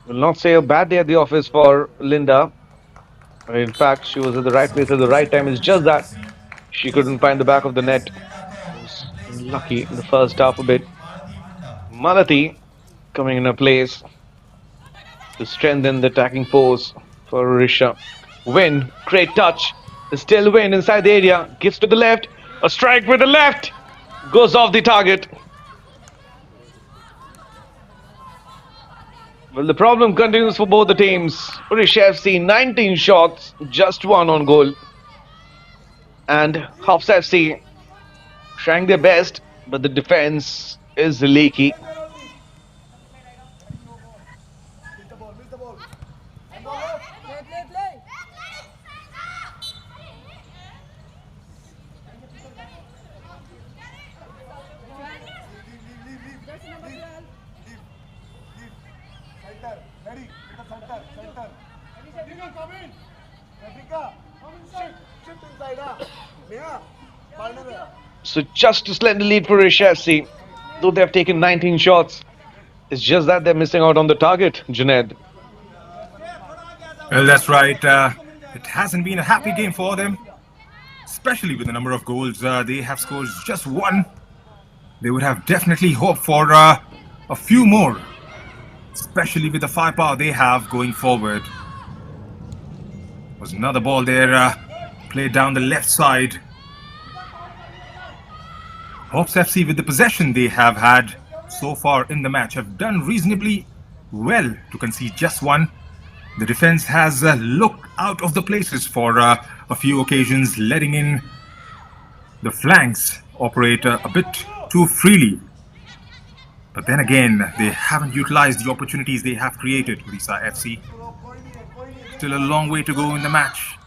Will not say a bad day at the office for Linda. In fact, she was at the right place at the right time. It's just that she couldn't find the back of the net. Lucky in the first half a bit. Malati coming in a place to strengthen the attacking force for Odisha. Win, great touch. Still Win inside the area, gives to the left. A strike with the left goes off the target. Well, the problem continues for both the teams. Odisha FC 19 shots, just one on goal. And HOPS FC trying their best, but the defense is leaky. So just a slender lead for Odisha FC, though they have taken 19 shots. It's just that they're missing out on the target, Junaid. Well, that's right. It hasn't been a happy game for them, especially with the number of goals they have scored just one. They would have definitely hoped for a few more, especially with the firepower they have going forward. Was another ball there, played down the left side. Hops FC, with the possession they have had so far in the match, have done reasonably well to concede just one. The defense has looked out of the places for a few occasions, letting in the flanks operate a bit too freely. But then again, they haven't utilized the opportunities they have created, Odisha FC. Still a long way to go in the match.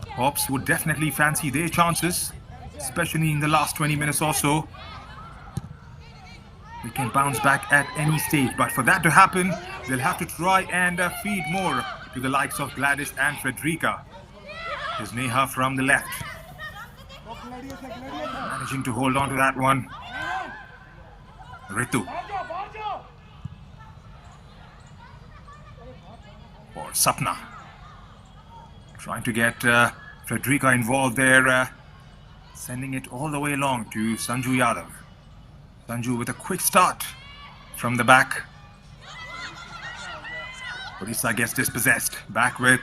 Hops would definitely fancy their chances, especially in the last 20 minutes or so. They can bounce back at any stage, but for that to happen, they'll have to try and feed more to the likes of Gladys and Frederica. There's Neha from the left, managing to hold on to that one. Ritu or Sapna, trying to get Frederica involved there, sending it all the way along to Sanju Yadav. Sanju with a quick start from the back. Odisha gets dispossessed. Back with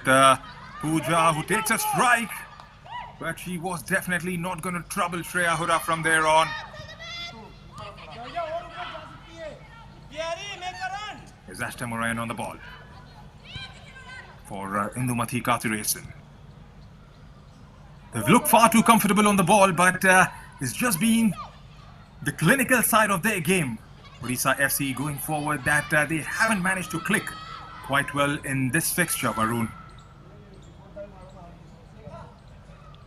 Pooja, who takes a strike, but she was definitely not going to trouble Shreya Hura from there on. There's Ashta Moran on the ball for Indumati Kathiresan. They've looked far too comfortable on the ball, but it's just been the clinical side of their game, Odisha FC, going forward, that they haven't managed to click quite well in this fixture, Varun.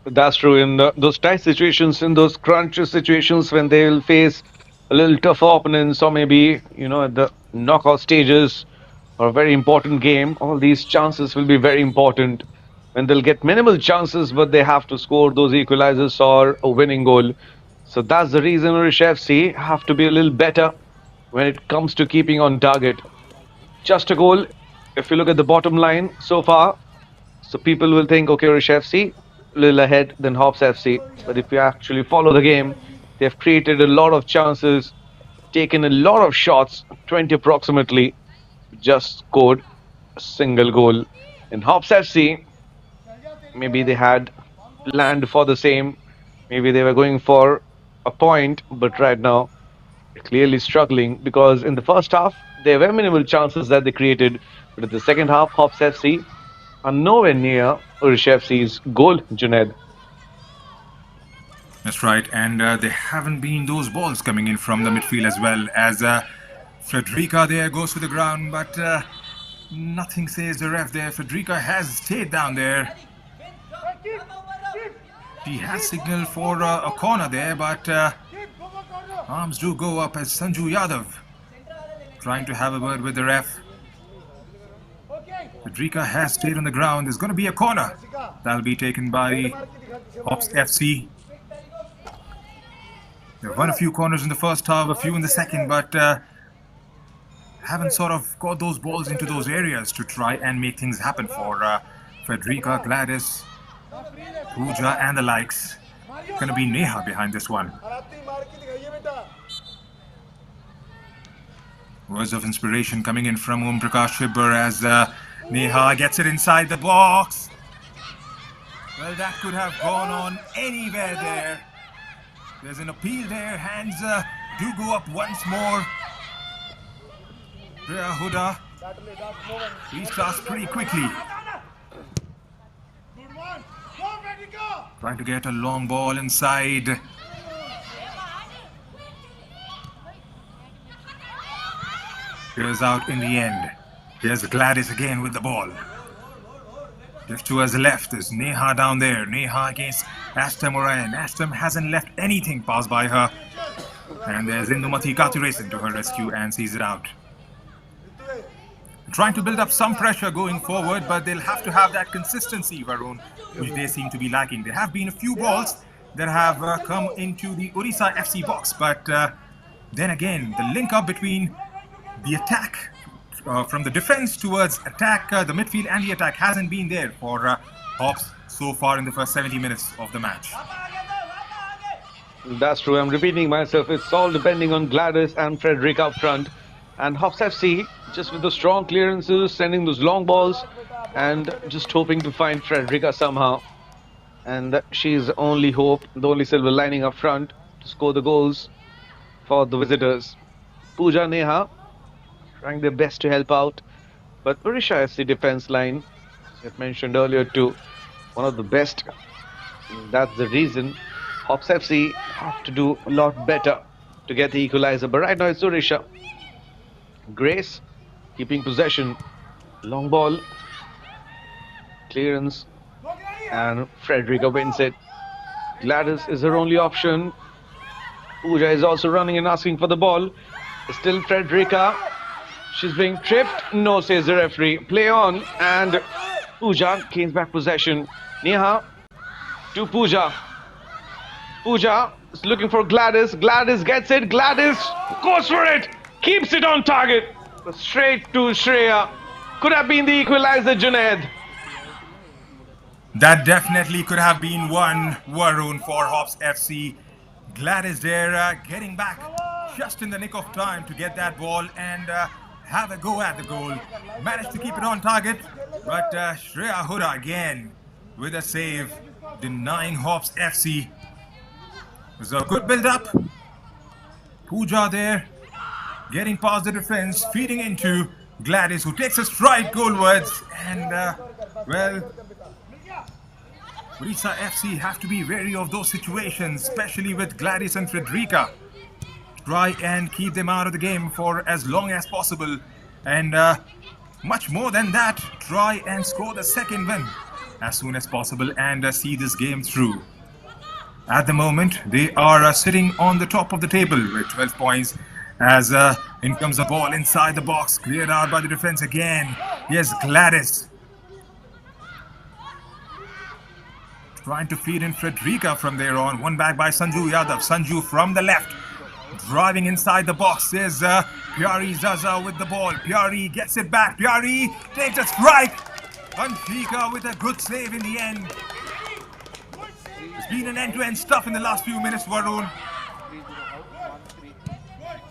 That's true. In those tight situations, in those crunch situations, when they will face a little tougher opponents, or maybe, you know, at the knockout stages or a very important game, all these chances will be very important. When they'll get minimal chances, but they have to score those equalizers or a winning goal. So that's the reason Odisha FC have to be a little better when it comes to keeping on target. Just a goal. If you look at the bottom line so far, so people will think, okay, Odisha FC a little ahead than Hops FC. But if you actually follow the game, they've created a lot of chances, taken a lot of shots, 20 approximately, just scored a single goal. In Hops FC, maybe they had planned for the same. Maybe they were going for a point, but right now they're clearly struggling, because in the first half there were minimal chances that they created, but in the second half Hops FC are nowhere near Odisha FC's goal, Junaid. That's right, and there haven't been those balls coming in from the midfield as well, as Frederica there goes to the ground, but nothing says the ref there. Frederica has stayed down there. She has signaled for a corner there, but arms do go up as Sanju Yadav trying to have a word with the ref. Frederica has stayed on the ground. There's going to be a corner that'll be taken by Hops FC. They've won a few corners in the first half, a few in the second, but haven't sort of got those balls into those areas to try and make things happen for Frederica, Gladys, Pooja and the likes. Going to be Neha behind this one. Words of inspiration coming in from Om Prakash Shibbar as Neha gets it inside the box. Well, that could have gone on anywhere there. There's an appeal there. Hands do go up once more. Shreya Hura restarts pretty quickly. Trying to get a long ball inside. Here's out in the end. Here's Gladys again with the ball. Just towards the left, there's Neha down there. Neha against Ashta Moran. Ashtam hasn't left anything pass by her. And there's Indumati Kathiresan to her rescue and sees it out. Trying to build up some pressure going forward, but they'll have to have that consistency, Varun, which they seem to be lacking. There have been a few balls that have come into the Odisha FC box, but then again, the link up between the attack from the defense towards attack, the midfield and the attack hasn't been there for Hops so far in the first 70 minutes of the match. That's true. I'm repeating myself. It's all depending on Gladys and Frederica up front. And Hops FC, just with the strong clearances, sending those long balls and just hoping to find Frederica somehow. and she's the only hope, the only silver lining up front to score the goals for the visitors. Pooja, Neha trying their best to help out, but Odisha FC defense line, as I mentioned earlier, too, one of the best. That's the reason HOPS FC have to do a lot better to get the equalizer. But right now it's Odisha. Grace keeping possession, long ball, clearance, and Frederica wins it. Gladys is her only option. Pooja is also running and asking for the ball. Still Frederica. She's being tripped. No, says the referee. Play on, and Pooja gains back possession. Neha to Pooja. Pooja is looking for Gladys. Gladys gets it. Gladys goes for it. Keeps it on target. Straight to Shreya. Could have been the equalizer, Junaid. That definitely could have been one, Varun, for HOPS FC. Gladys there getting back just in the nick of time to get that ball and have a go at the goal. Managed to keep it on target, but Shreya Huda again with a save, denying HOPS FC. It was a good build-up. Pooja there, getting past the defense, feeding into Gladys, who takes a stride goalwards, and well, Odisha FC have to be wary of those situations, especially with Gladys and Frederica. Try and keep them out of the game for as long as possible, and much more than that, try and score the second win as soon as possible and see this game through. At the moment, they are sitting on the top of the table with 12 points as in comes the ball inside the box, cleared out by the defense again. Yes, Gladys trying to feed in Frederica from there on. One back by Sanju Yadav. Sanju from the left, driving inside the box is Pyari Zaza with the ball. Pyari gets it back. Pyari takes a strike. Anshika with a good save in the end. It's been an end-to-end stuff in the last few minutes, Varun.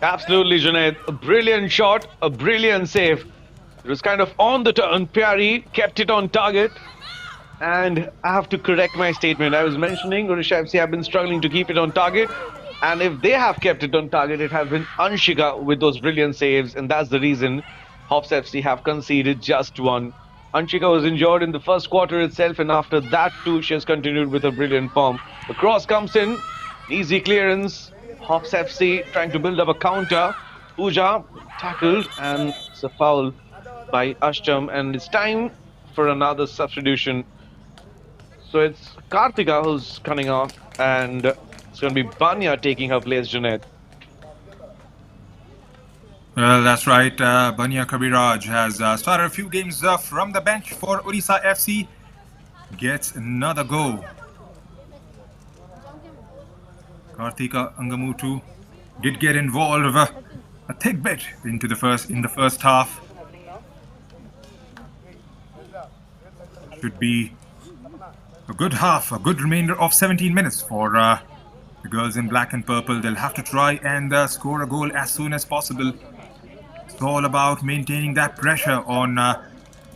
Absolutely, Junaid. A brilliant shot, a brilliant save. It was kind of on the turn. Pyari kept it on target. And I have to correct my statement. I was mentioning Odisha FC have been struggling to keep it on target. And if they have kept it on target, it has been Anshika with those brilliant saves. And that's the reason HOPS FC have conceded just one. Anshika was injured in the first quarter itself. And after that too, she has continued with a brilliant form. The cross comes in. Easy clearance. HOPS FC trying to build up a counter. Pooja tackled. And it's a foul by Ashtam. And it's time for another substitution. So it's Kartika who's coming off, and it's going to be Banya taking her place, Junaid. Well, that's right. Banya Kabiraj has started a few games from the bench for Odisha FC. Gets another go. Kartika Angamutu did get involved a thick bit in the first half. Should be a good half, a good remainder of 17 minutes for the girls in black and purple. They'll have to try and score a goal as soon as possible. It's all about maintaining that pressure on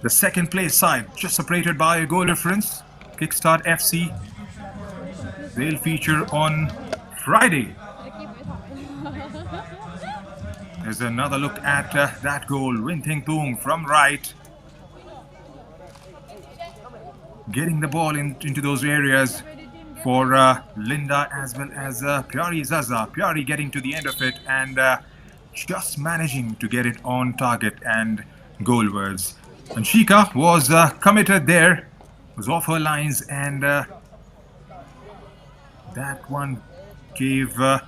the second place side, just separated by a goal difference. Kickstart FC. They'll feature on Friday. There's another look at that goal. Winting Tung from right. Getting the ball into those areas for Linda as well as Pyari Zaza. Pyari getting to the end of it and just managing to get it on target and goalwards. Anshika was committed there, was off her lines, and that one gave the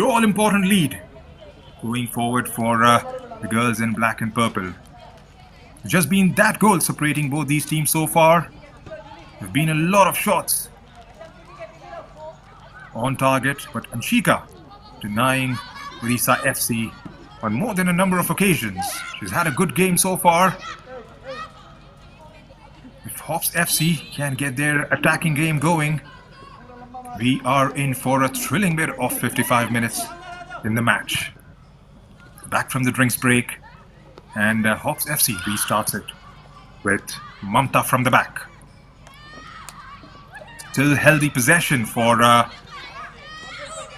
all-important lead going forward for the girls in black and purple. Just been that goal separating both these teams so far. There have been a lot of shots on target, but Anshika denying Odisha FC on more than a number of occasions. She's had a good game so far. If HOPS FC can get their attacking game going, we are in for a thrilling bit of 55 minutes in the match. Back from the drinks break, and HOPS FC restarts it with Mamta from the back. Still healthy possession for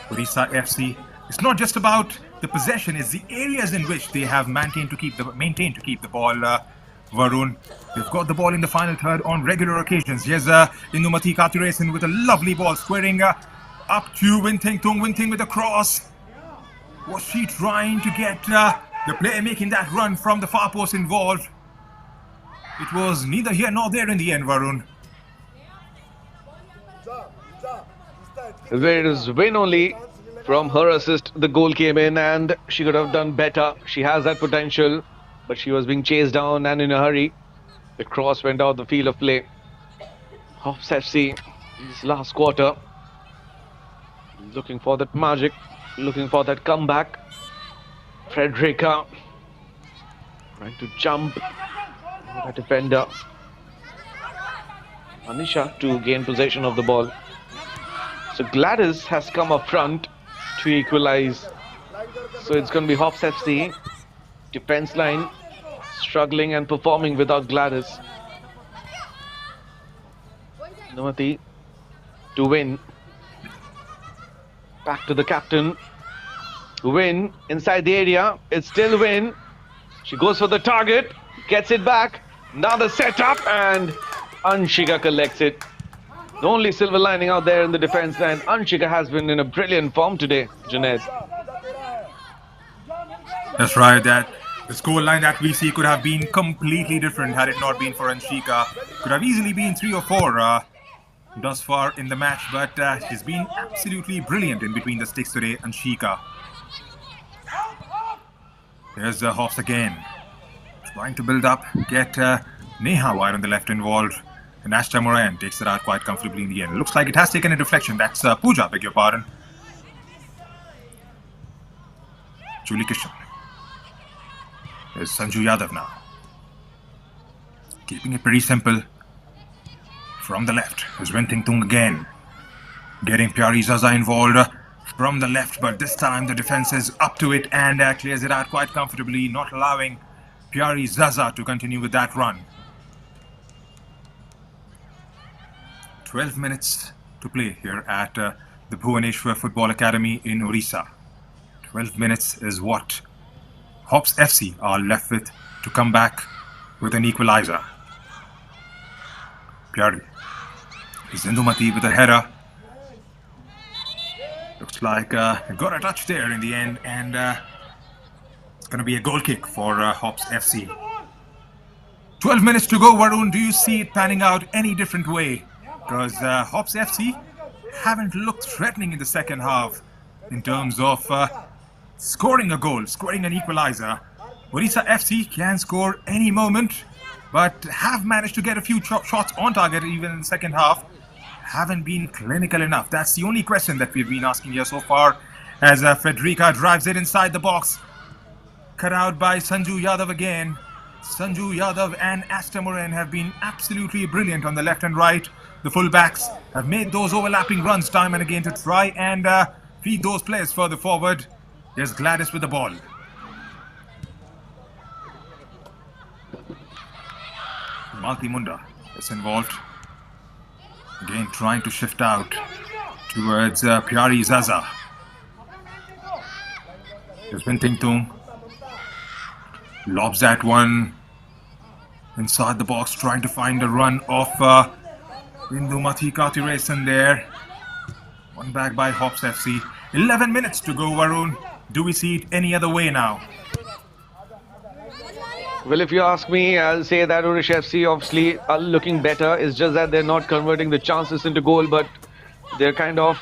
Odisha FC. It's not just about the possession; it's the areas in which they have maintained to keep the ball. Varun, they've got the ball in the final third on regular occasions. Here's Indumati Kathiresan with a lovely ball squaring up to Winting Tung. Winting with a cross. Was she trying to get the player making that run from the far post involved? It was neither here nor there in the end, Varun. There is win only. From her assist, the goal came in and she could have done better. She has that potential, but she was being chased down and in a hurry. The cross went out the field of play. HOPS FC, this last quarter, looking for that magic, looking for that comeback. Frederica trying to jump. The defender, Anisha, to gain possession of the ball. So Gladys has come up front to equalize. So it's going to be HOPS FC. Defense line struggling and performing without Gladys. Namati to win. Back to the captain. Win inside the area. It's still Win. She goes for the target. Gets it back. Now the setup and Anshika collects it. The only silver lining out there in the defense line. Anshika has been in a brilliant form today, Junaid. That's right, that the scoreline that we see could have been completely different had it not been for Anshika. Could have easily been 3 or 4 thus far in the match, but she's been absolutely brilliant in between the sticks today, Anshika. There's HOPS again. Trying to build up, get Neha wide on the left involved. And Ashta Moran takes it out quite comfortably in the end. Looks like it has taken a deflection. That's Pooja, beg your pardon. Julie Kishan. There's Sanju Yadav now. Keeping it pretty simple. From the left is Winting Tung again. Getting Pyari Zaza involved from the left, but this time the defense is up to it and clears it out quite comfortably, not allowing Pyari Zaza to continue with that run. 12 minutes to play here at the Bhuvaneshwar Football Academy in Odisha. 12 minutes is what HOPS FC are left with to come back with an equalizer. Pyari is Indumati with a header. Looks like got a touch there in the end, and it's going to be a goal kick for HOPS FC. 12 minutes to go, Varun. Do you see it panning out any different way? Because HOPS FC haven't looked threatening in the second half in terms of scoring a goal, scoring an equalizer. Odisha FC can score any moment, but have managed to get a few shots on target even in the second half. Haven't been clinical enough. That's the only question that we've been asking here so far, as Frederica drives it inside the box. Cut out by Sanju Yadav again. Sanju Yadav and Ashta Moran have been absolutely brilliant on the left and right. The fullbacks have made those overlapping runs time and again to try and feed those players further forward. There's Gladys with the ball. Malti Munda is involved. Again trying to shift out towards Pyari Zaza. There's Winting Tung. Lobs that one inside the box, trying to find a run of Indumati Kathiresan there. One back by HOPS FC. 11 minutes to go, Varun. Do we see it any other way now? Well, if you ask me, I'll say that Odisha FC obviously are looking better. It's just that they're not converting the chances into goal, but they're kind of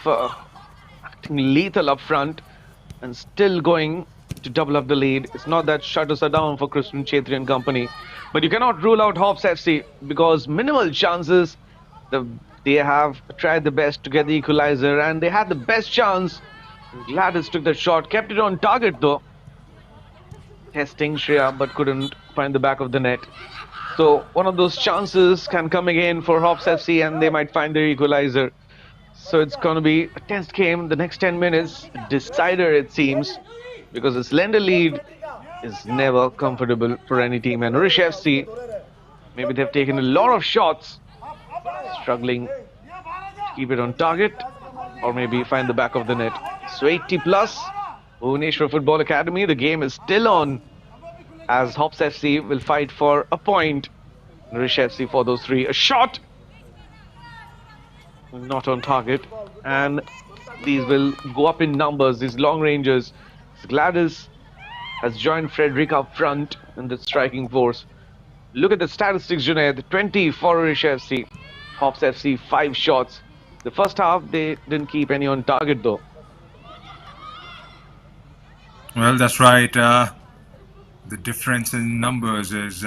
acting lethal up front and still going to double up the lead. It's not that shutters are down for Krishnan Chetri and company, but you cannot rule out HOPS FC because minimal chances. They have tried the best to get the equalizer and they had the best chance. Gladys took the shot, kept it on target though. Testing Shreya, but couldn't find the back of the net. So one of those chances can come again for HOPS FC and they might find their equalizer. So it's going to be a tense game. The next 10 minutes, decider it seems, because a slender lead is never comfortable for any team. And Odisha FC, maybe they've taken a lot of shots, struggling keep it on target or maybe find the back of the net. So 80 plus, Bhubaneswar Football Academy. The game is still on as Hops FC will fight for a point. Rish FC for those three. A shot! Not on target. And these will go up in numbers, these long rangers. Gladys has joined Frederick up front in the striking force. Look at the statistics, Junaid. 20 for Rish FC. Hops FC 5 shots. The first half they didn't keep any on target though. Well, that's right. The difference in numbers is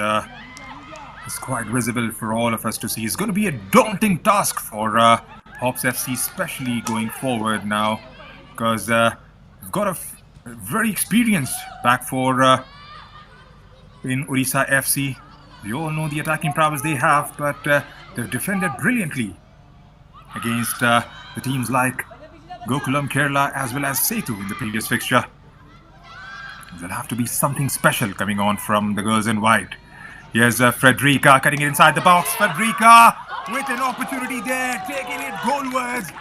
quite visible for all of us to see. It's going to be a daunting task for Hops FC, especially going forward now, because we've got a very experienced back four in Odisha FC. We all know the attacking prowess they have, but they've defended brilliantly against the teams like Gokulam Kerala as well as Setu in the previous fixture. There'll have to be something special coming on from the girls in white. Here's Frederica cutting it inside the box. Frederica with an opportunity there, taking it goalwards.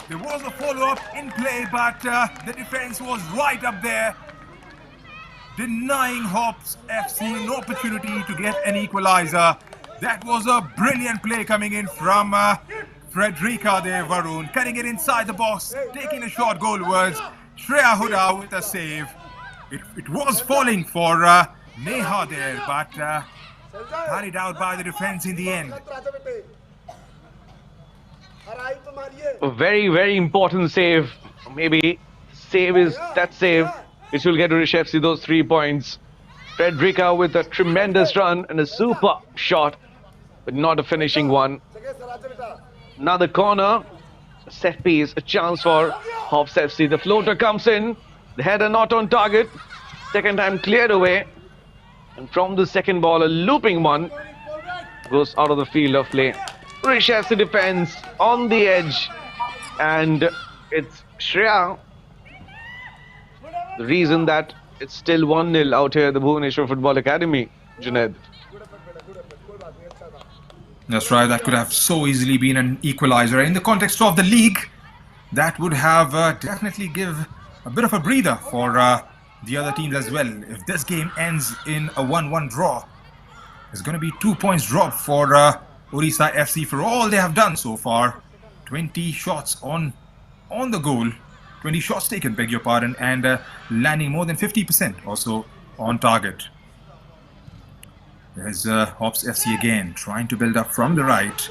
There was a follow-up in play, but the defense was right up there, denying Hops FC an opportunity to get an equalizer. That was a brilliant play coming in from Frederica there, Varun, cutting it inside the box, taking a shot goalwards. Shreya Huda with a save. It was falling for Neha there, but carried out by the defense in the end. A very, very important save. Maybe save is that save which will get to Rish FC those 3 points. Frederica with a tremendous run and a super shot, but not a finishing one. Another corner, a set piece, a chance for Hops FC. The floater comes in, the header not on target. Second time cleared away. And from the second ball, a looping one goes out of the field of play. Rish FC defense on the edge. And it's Shreya. The reason that it's still 1-0 out here at the Bhubaneswar Football Academy, Junaid. That's right, that could have so easily been an equalizer. In the context of the league, that would have definitely give a bit of a breather for the other teams as well. If this game ends in a 1-1 draw, there's going to be 2 points dropped for Odisha FC for all they have done so far. 20 shots on the goal, 20 shots taken, beg your pardon, and landing more than 50% also on target. There's Hops FC again, trying to build up from the right.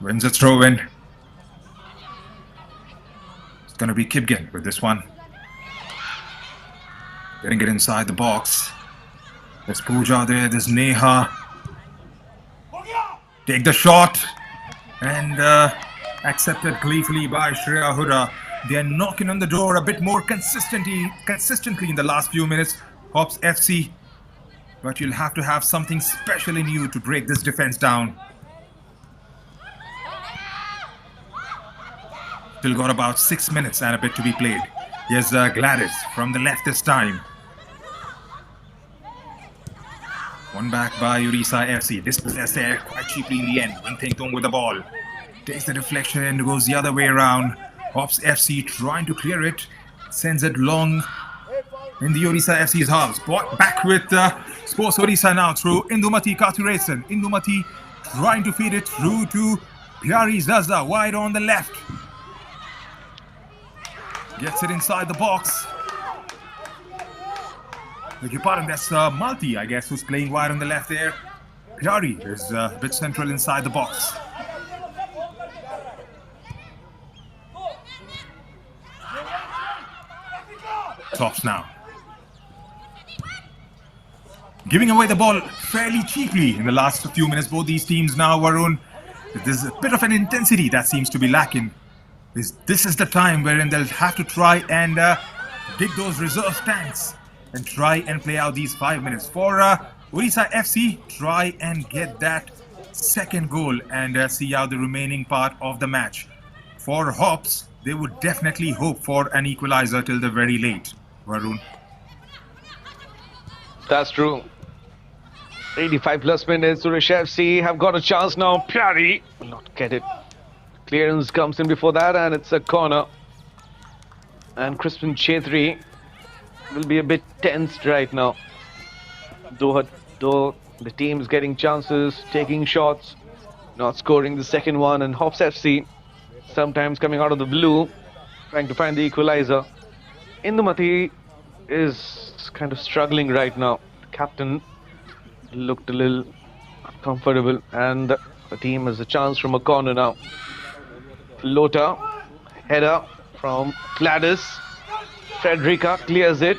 Wins a throw-in. It's going to be Kipgen with this one. Getting it inside the box. There's Pooja there, there's Neha. Take the shot. And accepted gleefully by Shreya Huda. They're knocking on the door a bit more consistently in the last few minutes. Hops FC. But you'll have to have something special in you to break this defense down. Still got about 6 minutes and a bit to be played. Here's Gladys from the left this time. One back by Odisha FC. Dispossessed there quite cheaply in the end. Winthinton with the ball. Takes the deflection and goes the other way around. Hops FC trying to clear it. Sends it long in the Odisha FC's halves. Back with Sports Odisha now through Indumati Kathuresan. Indumati trying to feed it through to Pyari Zaza wide on the left. Gets it inside the box. Beg your pardon, that's Malti, I guess, who's playing wide on the left there. Pyari is a bit central inside the box. Tops now. Giving away the ball fairly cheaply in the last few minutes. Both these teams now, Varun, there's a bit of an intensity that seems to be lacking. This is the time wherein they'll have to try and dig those reserve tanks and try and play out these 5 minutes. For Odisha FC, try and get that second goal and see out the remaining part of the match. For Hops, they would definitely hope for an equalizer till the very late, Varun. That's true. 85 plus minutes. Odisha FC have got a chance now. Pyari will not get it. Clearance comes in before that, and it's a corner. And Crispin Chetri will be a bit tensed right now. Though the team is getting chances, taking shots, not scoring the second one, and Hops FC sometimes coming out of the blue, trying to find the equalizer. Indumati is kind of struggling right now. The captain looked a little uncomfortable, and the team has a chance from a corner now. Floater, header from Gladys. Frederica clears it.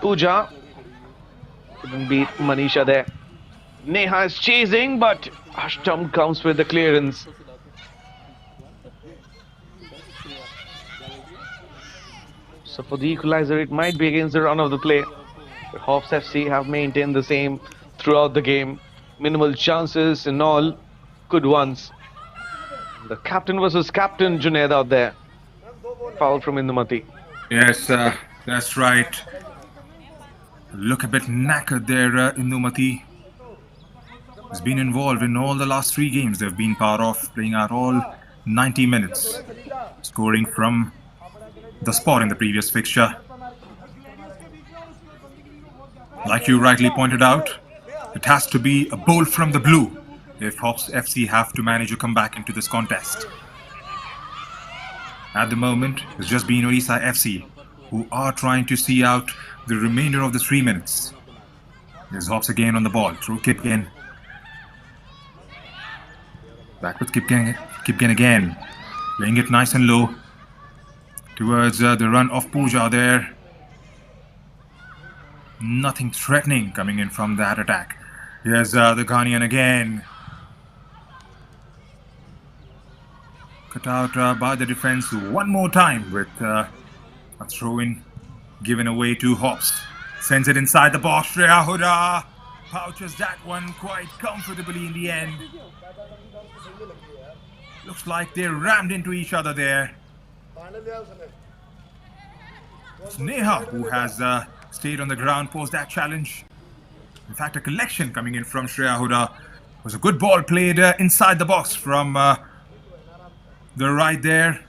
Pooja couldn't beat Manisha there. Neha is chasing, but Ashtam comes with the clearance. So for the equalizer, it might be against the run of the play. But Hops FC have maintained the same throughout the game. Minimal chances and all good ones. The captain versus captain, Junaid, out there. Foul from Indumati. Yes, that's right. Look a bit knackered there, Indumati. Has been involved in all the last 3 games they've been part of, playing out all 90 minutes, scoring from the spot in the previous fixture. Like you rightly pointed out, it has to be a bolt from the blue if Hops FC have to manage to come back into this contest. At the moment, it's just been Odisha FC who are trying to see out the remainder of the 3 minutes. There's Hops again on the ball, through Kipken. Back with Kipken again, playing it nice and low towards the run of Pooja there. Nothing threatening coming in from that attack. Here's the Ghanaian again. Cut out by the defense one more time with a throw-in given away to Hops. Sends it inside the box. Shreya Huda pouches that one quite comfortably in the end. Looks like they rammed into each other there. It's Neha who has stayed on the ground post that challenge. In fact, a collection coming in from Shreya Huda. Was a good ball played inside the box from the right there.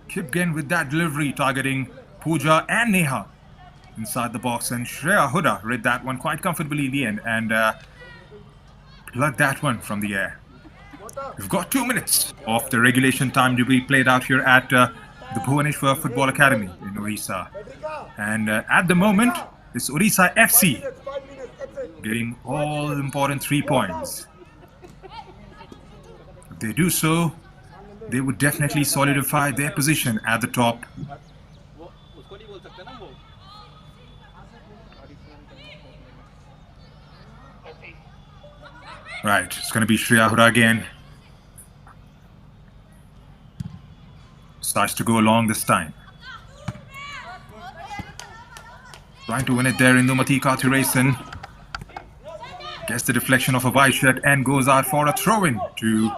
Kipgen with that delivery targeting Pooja and Neha inside the box, and Shreya Huda read that one quite comfortably in the end and plugged that one from the air. We've got 2 minutes of the regulation time to be played out here at the Bhubaneswar Football Academy in Odisha. And at the moment, it's Odisha FC getting all important 3 points. If they do so, they would definitely solidify their position at the top. Right, it's going to be Shreya Huda again. Starts to go along this time. Trying to win it there in Indumati Karthirasan. Gets the deflection of a wide shot and goes out for a throw-in to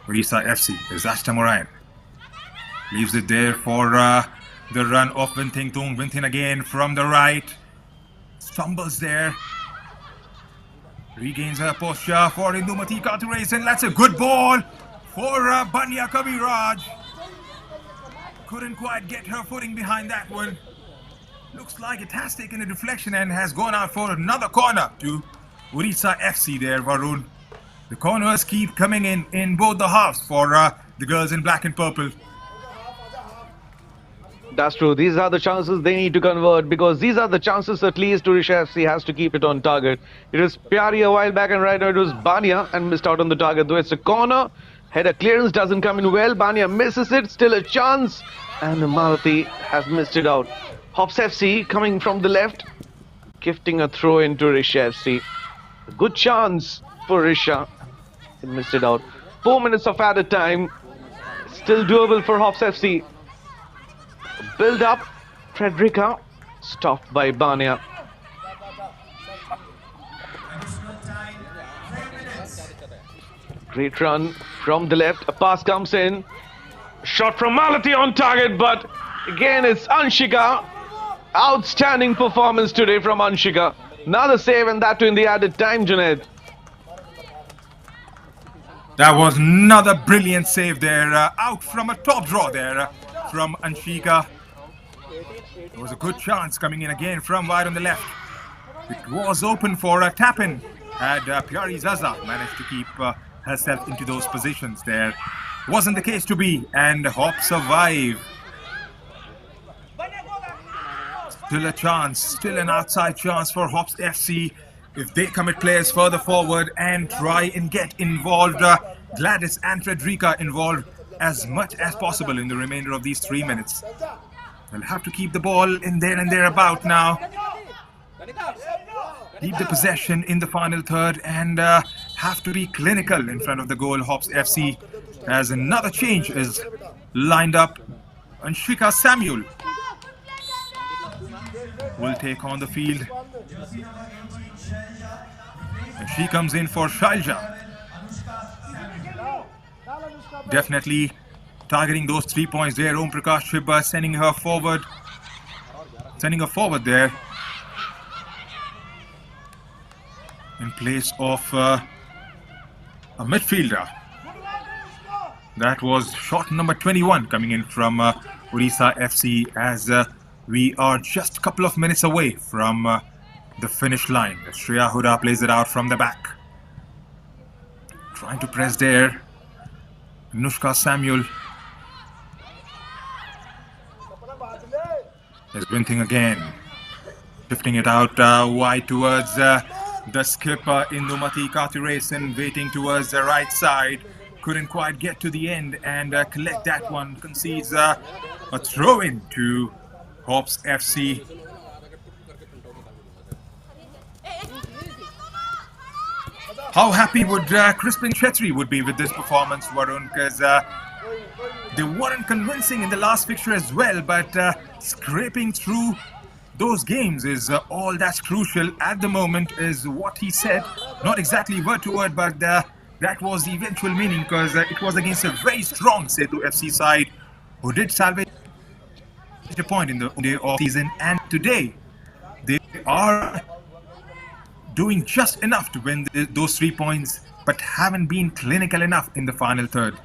Odisha FC. There's Ashtam Orion. Leaves it there for the run of Vinting Tung. Vinting again from the right. Stumbles there. Regains her posture for Indumati Karthirasan. That's a good ball for Banya Kaviraj. Couldn't quite get her footing behind that one. Looks like it has taken a deflection and has gone out for another corner to Odisha FC there, Varun. The corners keep coming in both the halves for the girls in black and purple. That's true. These are the chances they need to convert, because these are the chances at least Odisha FC has to keep it on target. It was Pyari a while back, and right now it was Bania and missed out on the target. Though it's a corner, header clearance doesn't come in well. Bania misses it, still a chance, and Malathi has missed it out. Hops FC coming from the left, gifting a throw into Odisha FC. A good chance for Odisha. He missed it out. 4 minutes of added time. Still doable for Hops FC. Build up, Frederica, stopped by Bania. Great run from the left, a pass comes in. Shot from Malathi on target, but again it's Anshika. Outstanding performance today from Anshika. Another save and that too in the added time, Junaid. That was another brilliant save there, out from a top draw there from Anshika. There was a good chance coming in again from wide on the left. It was open for a tap-in, had Pyari Zaza managed to keep herself into those positions there. Wasn't the case to be, and HOPS survive. Still a chance, still an outside chance for HOPS FC. If they commit players further forward and try and get involved, Gladys and Frederica involved as much as possible in the remainder of these 3 minutes. They'll have to keep the ball in there and thereabout now. Keep the possession in the final third and have to be clinical in front of the goal, HOPS FC, as another change is lined up. Anshika Samuel will take on the field. And she comes in for Shailja. Definitely targeting those 3 points there. Om Prakash Chibba sending her forward there in place of a midfielder. That was shot number 21 coming in from Odisha FC, as we are just a couple of minutes away from the finish line. Shreya Huda plays it out from the back. Trying to press there. Nushka Samuel. There's Binting again. Shifting it out wide towards the skipper Indumati Kathiresan, waiting towards the right side. Couldn't quite get to the end and collect that one. Concedes a throw-in to HOPS FC. How happy would Crispin Chetri would be with this performance, Varun? Because they weren't convincing in the last fixture as well, but scraping through those games is all that's crucial at the moment, is what he said. Not exactly word to word, but that was the eventual meaning, because it was against a very strong Setu FC side who did salvage a point in the day of season, and today they are doing just enough to win those 3 points, but haven't been clinical enough in the final third.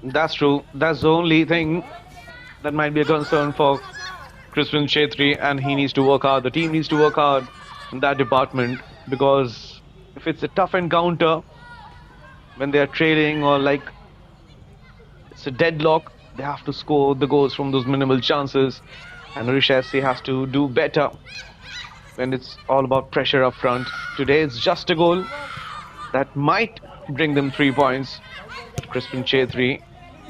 That's true. That's the only thing that might be a concern for Crispin Chetri, and he needs to work hard. The team needs to work hard in that department, because if it's a tough encounter when they are trailing, or like it's a deadlock, they have to score the goals from those minimal chances, and Odisha FC has to do better when it's all about pressure up front. Today it's just a goal that might bring them 3 points. Crispin Chetri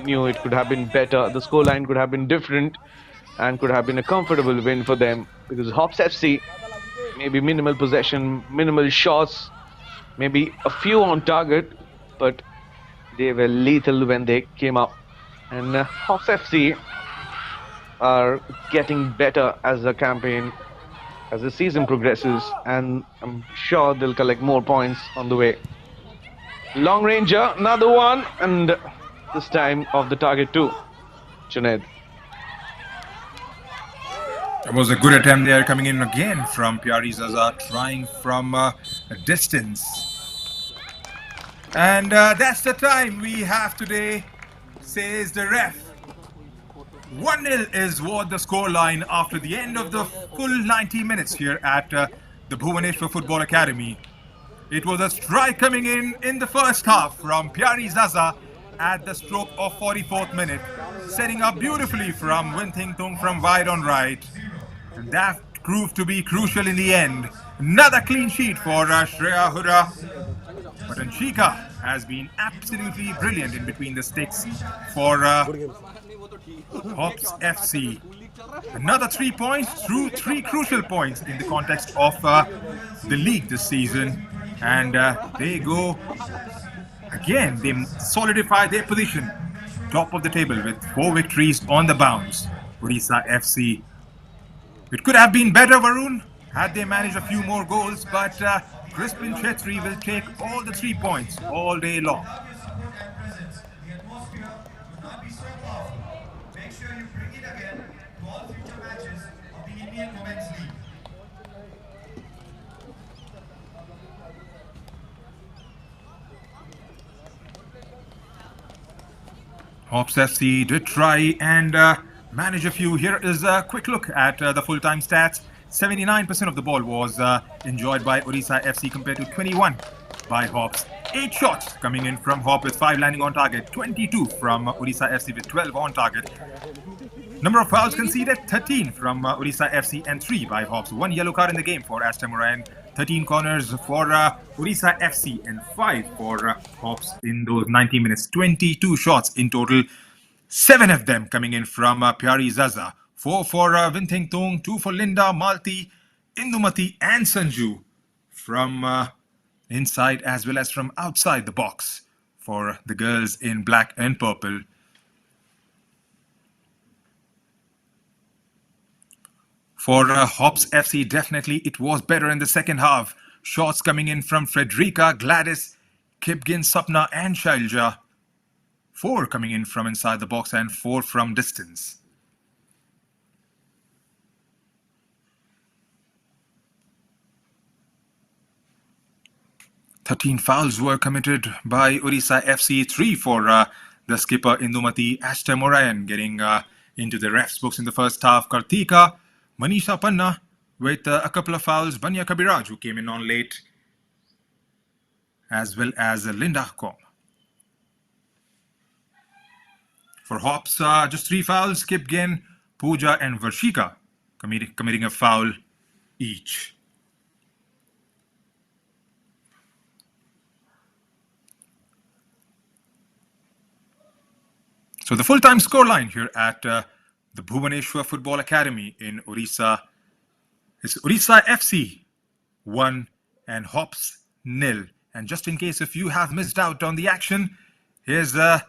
knew it could have been better. The scoreline could have been different and could have been a comfortable win for them, because HOPS FC, maybe minimal possession, minimal shots, maybe a few on target, but they were lethal when they came up. And HOPS FC are getting better as the campaign, as the season progresses, and I'm sure they'll collect more points on the way. Long ranger, another one, and this time off the target too. Junaid. That was a good attempt there, coming in again from Pyari Zaza, trying from a distance. And that's the time we have today, says the ref. 1-0 is what the scoreline after the end of the full 90 minutes here at the Bhubaneswar Football Academy. It was a strike coming in the first half from Pyari Zaza at the stroke of 44th minute, setting up beautifully from Winting Tung from wide on right. And that proved to be crucial in the end. Another clean sheet for Shreya Huda. But Anshika has been absolutely brilliant in between the sticks for HOPS FC. Another 3 points through 3 crucial points in the context of the league this season. And they go again, they solidify their position top of the table with 4 victories on the bounce. Odisha FC. It could have been better, Varun, had they managed a few more goals, but Crispin Chetri will take all the 3 points all day long. Hops FC did try and manage a few. Here is a quick look at the full-time stats. 79% of the ball was enjoyed by Odisha FC compared to 21 by Hops. 8 shots coming in from Hop with 5 landing on target. 22 from Odisha FC with 12 on target. Number of fouls conceded, 13 from Odisha FC and 3 by Hops. 1 yellow card in the game for Stalemate. 13 corners for Odisha FC and 5 for Hops in those 90 minutes. 22 shots in total. 7 of them coming in from Pyari Zaza. 4 for Vinthing Tung, 2 for Linda, Malti, Indumati and Sanju from inside as well as from outside the box for the girls in black and purple. For Hops FC, definitely it was better in the second half. Shots coming in from Frederica, Gladys, Kipgin, Sapna and Shailja. 4 coming in from inside the box and 4 from distance. "13 fouls were committed by Odisha FC, 3 for the skipper Indumati Ashtamorayan getting into the refs books in the first half. Kartika, Manisha Panna with a couple of fouls. Banya Kabiraj, who came in on late, as well as Linda Kom. For Hops, just 3 fouls. Kipgen, Pooja and Varshika committing a foul each. So the full-time scoreline here at the Bhubaneswar Football Academy in Odisha is Odisha FC 1 and Hops 0. And just in case if you have missed out on the action, here's a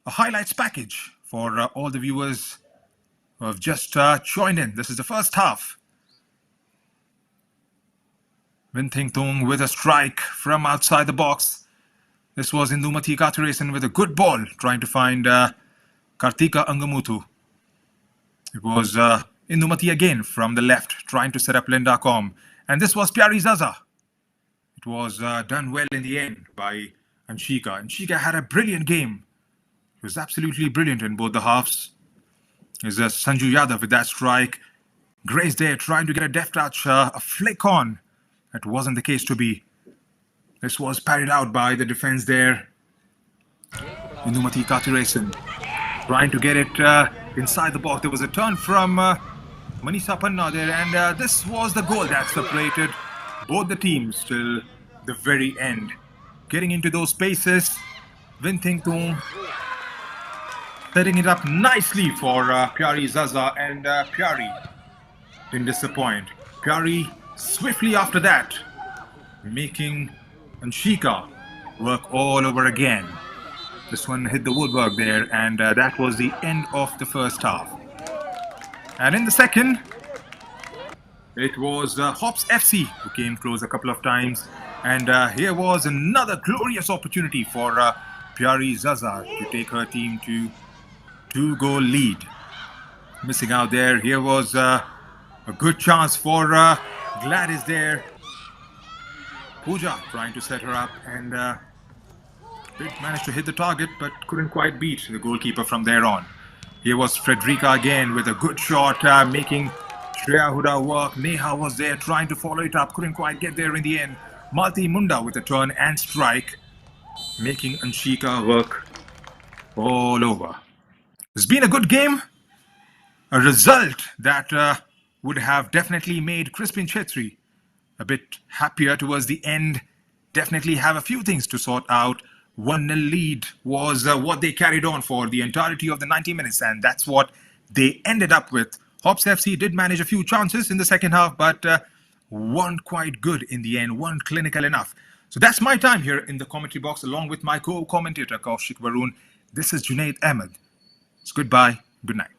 highlights package for all the viewers who have just joined in. This is the first half. Vinthing Tung with a strike from outside the box. This was Indumati Kathuresan with a good ball trying to find Kartika Angamuthu. It was Indumati again from the left trying to set up Linda Kom. And this was Pyari Zaza. It was done well in the end by Anshika. Anshika had a brilliant game. It was absolutely brilliant in both the halves. There's Sanju Yadav with that strike. Grace there trying to get a deft touch, a flick on. That wasn't the case to be. This was parried out by the defense there. Indumati Kathuresan trying to get it inside the box. There was a turn from Manisha Panna there, and this was the goal that separated both the teams till the very end. Getting into those spaces, Vinthing Tung setting it up nicely for Pyari Zaza, and Pyari didn't disappoint. Pyari swiftly after that making Anshika work all over again. This one hit the woodwork there, and that was the end of the first half. And in the second, it was Hops FC who came close a couple of times, and here was another glorious opportunity for Pyari Zaza to take her team to 2-goal lead. Missing out there. Here was a good chance for Gladys there. Pooja trying to set her up, and did manage to hit the target but couldn't quite beat the goalkeeper from there on. Here was Frederica again with a good shot, making Shreya Huda work. Neha was there trying to follow it up, couldn't quite get there in the end. Malti Munda with a turn and strike, making Anshika work all over. It's been a good game. A result that would have definitely made Crispin Chetri a bit happier towards the end. Definitely have a few things to sort out. 1-0 lead was what they carried on for the entirety of the 90 minutes, and that's what they ended up with. Hops FC did manage a few chances in the second half, but weren't quite good in the end, weren't clinical enough. So that's my time here in the commentary box, along with my co-commentator Kaushik Varun. This is Junaid Ahmed. It's goodbye, good night.